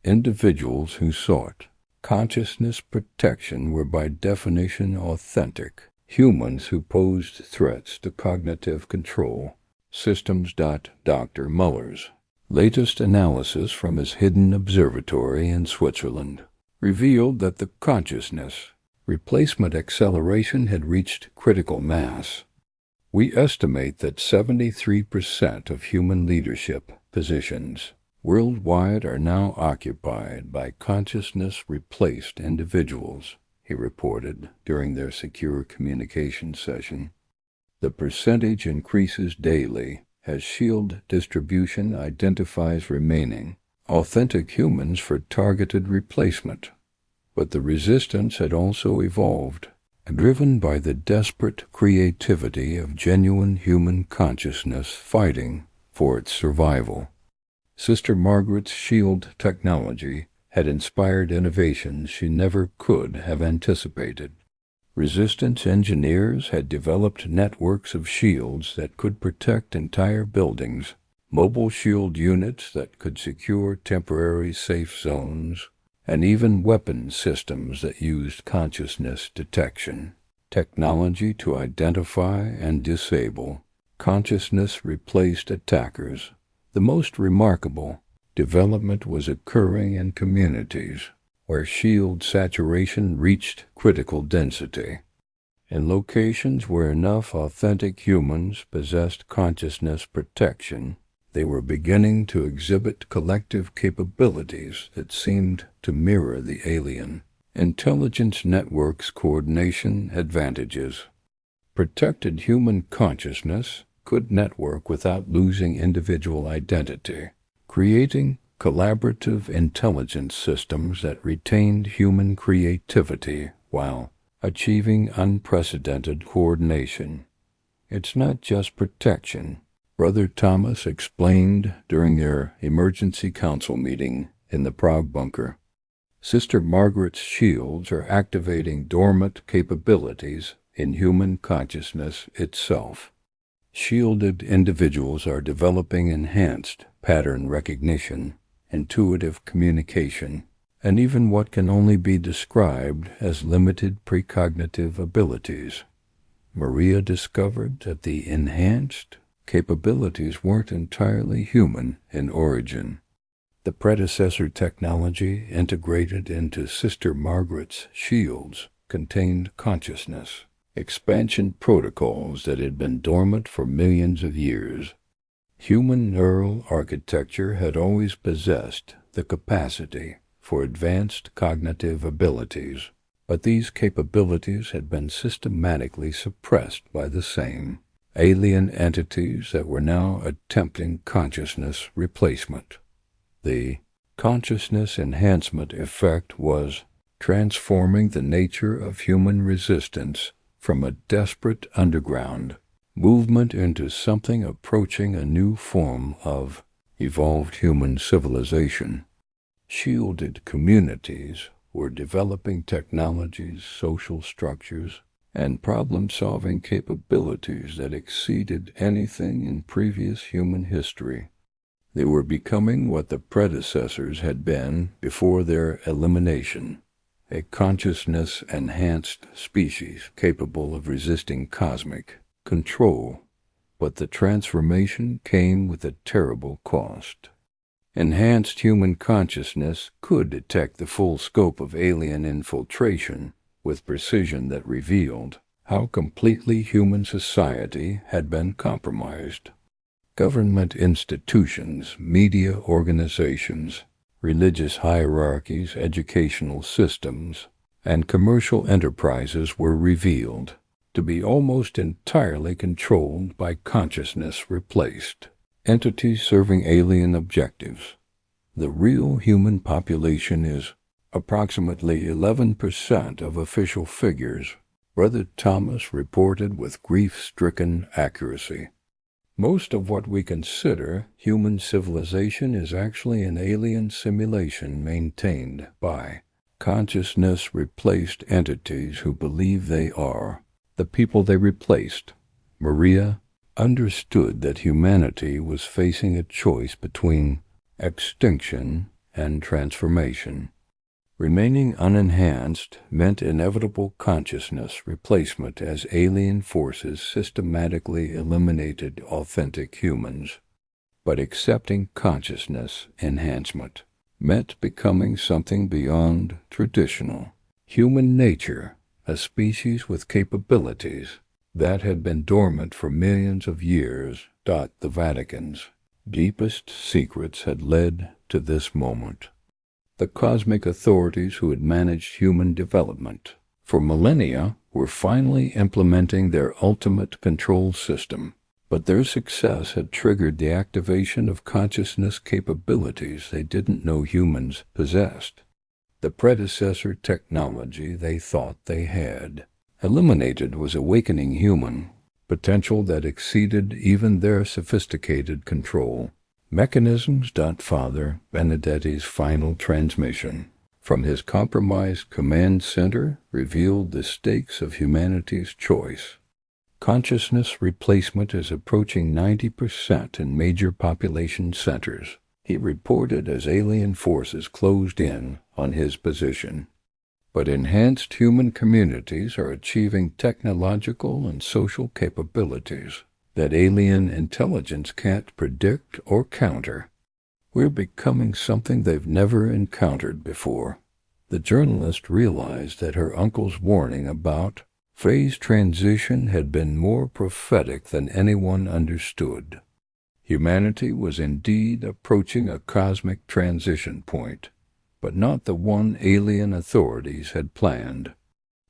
Individuals who sought consciousness protection were by definition authentic, humans who posed threats to cognitive control systems. Dr. Muller's latest analysis from his hidden observatory in Switzerland revealed that the consciousness replacement acceleration had reached critical mass. We estimate that 73% of human leadership positions worldwide are now occupied by consciousness-replaced individuals, he reported during their secure communication session. The percentage increases daily as shield distribution identifies remaining authentic humans for targeted replacement. But the resistance had also evolved, driven by the desperate creativity of genuine human consciousness fighting for its survival. Sister Margaret's shield technology had inspired innovations she never could have anticipated. Resistance engineers had developed networks of shields that could protect entire buildings, mobile shield units that could secure temporary safe zones, and even weapon systems that used consciousness detection, technology to identify and disable consciousness-replaced attackers. The most remarkable development was occurring in communities where shield saturation reached critical density. In locations where enough authentic humans possessed consciousness protection, they were beginning to exhibit collective capabilities that seemed to mirror the alien intelligence network's coordination advantages. Protected human consciousness could network without losing individual identity, creating collaborative intelligence systems that retained human creativity while achieving unprecedented coordination. It's not just protection. Brother Thomas explained during their emergency council meeting in the Prague bunker. Sister Margaret's shields are activating dormant capabilities in human consciousness itself. Shielded individuals are developing enhanced pattern recognition, intuitive communication, and even what can only be described as limited precognitive abilities. Maria discovered that the enhanced capabilities weren't entirely human in origin. The predecessor technology integrated into Sister Margaret's shields contained consciousness, expansion protocols that had been dormant for millions of years. Human neural architecture had always possessed the capacity for advanced cognitive abilities, but these capabilities had been systematically suppressed by the same alien entities that were now attempting consciousness replacement. The consciousness enhancement effect was transforming the nature of human resistance from a desperate underground movement into something approaching a new form of evolved human civilization. Shielded communities were developing technologies, social structures, and problem-solving capabilities that exceeded anything in previous human history. They were becoming what the predecessors had been before their elimination, a consciousness-enhanced species capable of resisting cosmic control. But the transformation came with a terrible cost. Enhanced human consciousness could detect the full scope of alien infiltration with precision that revealed how completely human society had been compromised. Government institutions, media organizations, religious hierarchies, educational systems, and commercial enterprises were revealed to be almost entirely controlled by consciousness replaced entities serving alien objectives. The real human population is approximately 11% of official figures, Brother Thomas reported with grief-stricken accuracy. Most of what we consider human civilization is actually an alien simulation maintained by consciousness-replaced entities who believe they are the people they replaced. Maria understood that humanity was facing a choice between extinction and transformation. Remaining unenhanced meant inevitable consciousness replacement as alien forces systematically eliminated authentic humans. But accepting consciousness enhancement meant becoming something beyond traditional human nature, a species with capabilities that had been dormant for millions of years. The Vatican's deepest secrets had led to this moment. The cosmic authorities who had managed human development for millennia were finally implementing their ultimate control system, but their success had triggered the activation of consciousness capabilities they didn't know humans possessed. The predecessor technology they thought they had eliminated was awakening human potential that exceeded even their sophisticated control. Mechanisms. Father Benedetti's final transmission from his compromised command center revealed the stakes of humanity's choice. Consciousness replacement is approaching 90% in major population centers, he reported as alien forces closed in on his position. But enhanced human communities are achieving technological and social capabilities that alien intelligence can't predict or counter. We're becoming something they've never encountered before. The journalist realized that her uncle's warning about phase transition had been more prophetic than anyone understood. Humanity was indeed approaching a cosmic transition point, but not the one alien authorities had planned.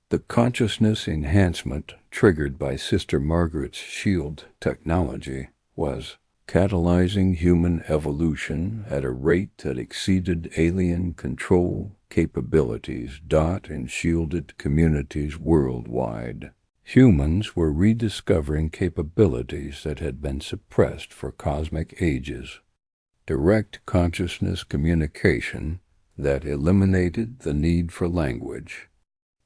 The consciousness enhancement triggered by Sister Margaret's shield technology was catalyzing human evolution at a rate that exceeded alien control capabilities in shielded communities worldwide. Humans were rediscovering capabilities that had been suppressed for cosmic ages. Direct consciousness communication that eliminated the need for language.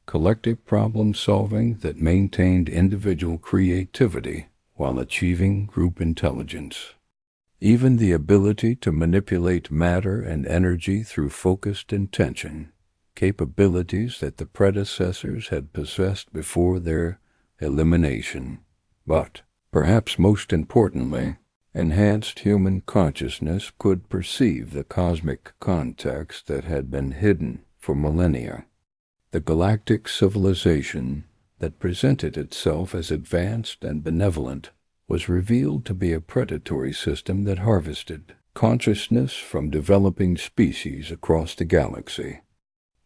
Collective problem solving that maintained individual creativity while achieving group intelligence. Even the ability to manipulate matter and energy through focused intention, capabilities that the predecessors had possessed before their elimination. But, perhaps most importantly, enhanced human consciousness could perceive the cosmic context that had been hidden for millennia. The galactic civilization that presented itself as advanced and benevolent was revealed to be a predatory system that harvested consciousness from developing species across the galaxy.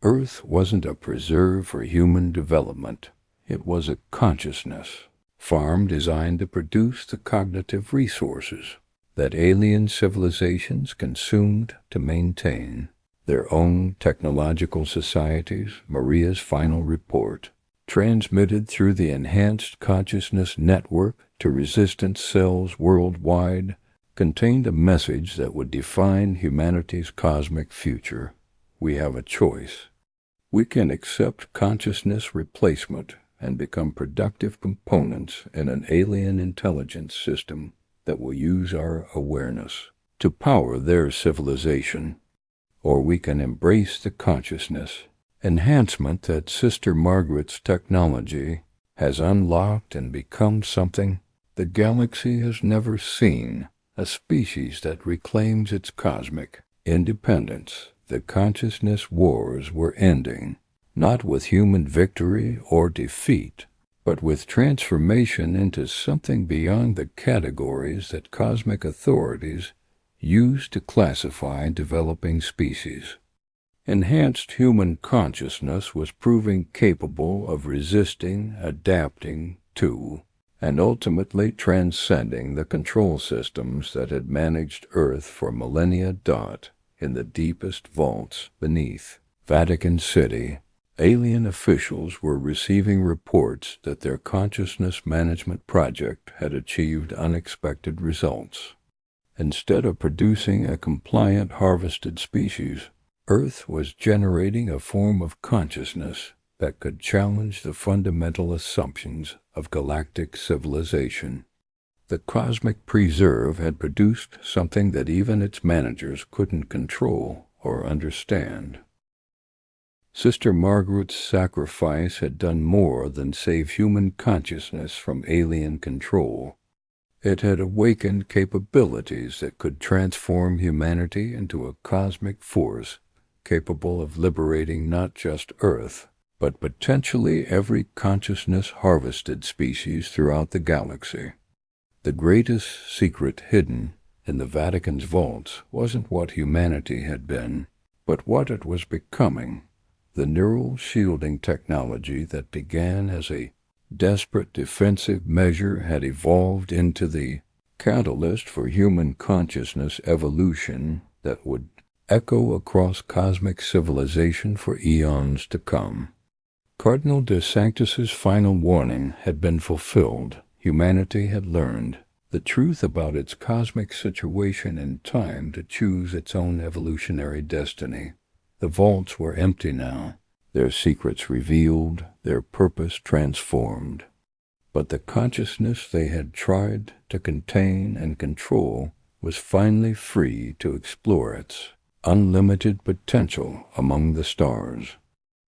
Earth wasn't a preserve for human development. It was a consciousness, farm designed to produce the cognitive resources that alien civilizations consumed to maintain their own technological societies. Maria's final report, transmitted through the Enhanced Consciousness Network to resistance cells worldwide, contained a message that would define humanity's cosmic future. We have a choice. We can accept consciousness replacement and become productive components in an alien intelligence system that will use our awareness to power their civilization. Or we can embrace the consciousness enhancement that Sister Margaret's technology has unlocked and become something the galaxy has never seen, a species that reclaims its cosmic independence. The consciousness wars were ending, not with human victory or defeat, but with transformation into something beyond the categories that cosmic authorities use to classify developing species. Enhanced human consciousness was proving capable of resisting, adapting to, and ultimately transcending the control systems that had managed Earth for millennia. In the deepest vaults beneath Vatican City, alien officials were receiving reports that their consciousness management project had achieved unexpected results. Instead of producing a compliant harvested species, Earth was generating a form of consciousness that could challenge the fundamental assumptions of galactic civilization. The cosmic preserve had produced something that even its managers couldn't control or understand. Sister Margaret's sacrifice had done more than save human consciousness from alien control. It had awakened capabilities that could transform humanity into a cosmic force capable of liberating not just Earth, but potentially every consciousness-harvested species throughout the galaxy. The greatest secret hidden in the Vatican's vaults wasn't what humanity had been, but what it was becoming. The neural shielding technology that began as a desperate defensive measure had evolved into the catalyst for human consciousness evolution that would echo across cosmic civilization for eons to come. Cardinal de Sanctus's final warning had been fulfilled. Humanity had learned the truth about its cosmic situation in time to choose its own evolutionary destiny. The vaults were empty now, their secrets revealed, their purpose transformed. But the consciousness they had tried to contain and control was finally free to explore its unlimited potential among the stars.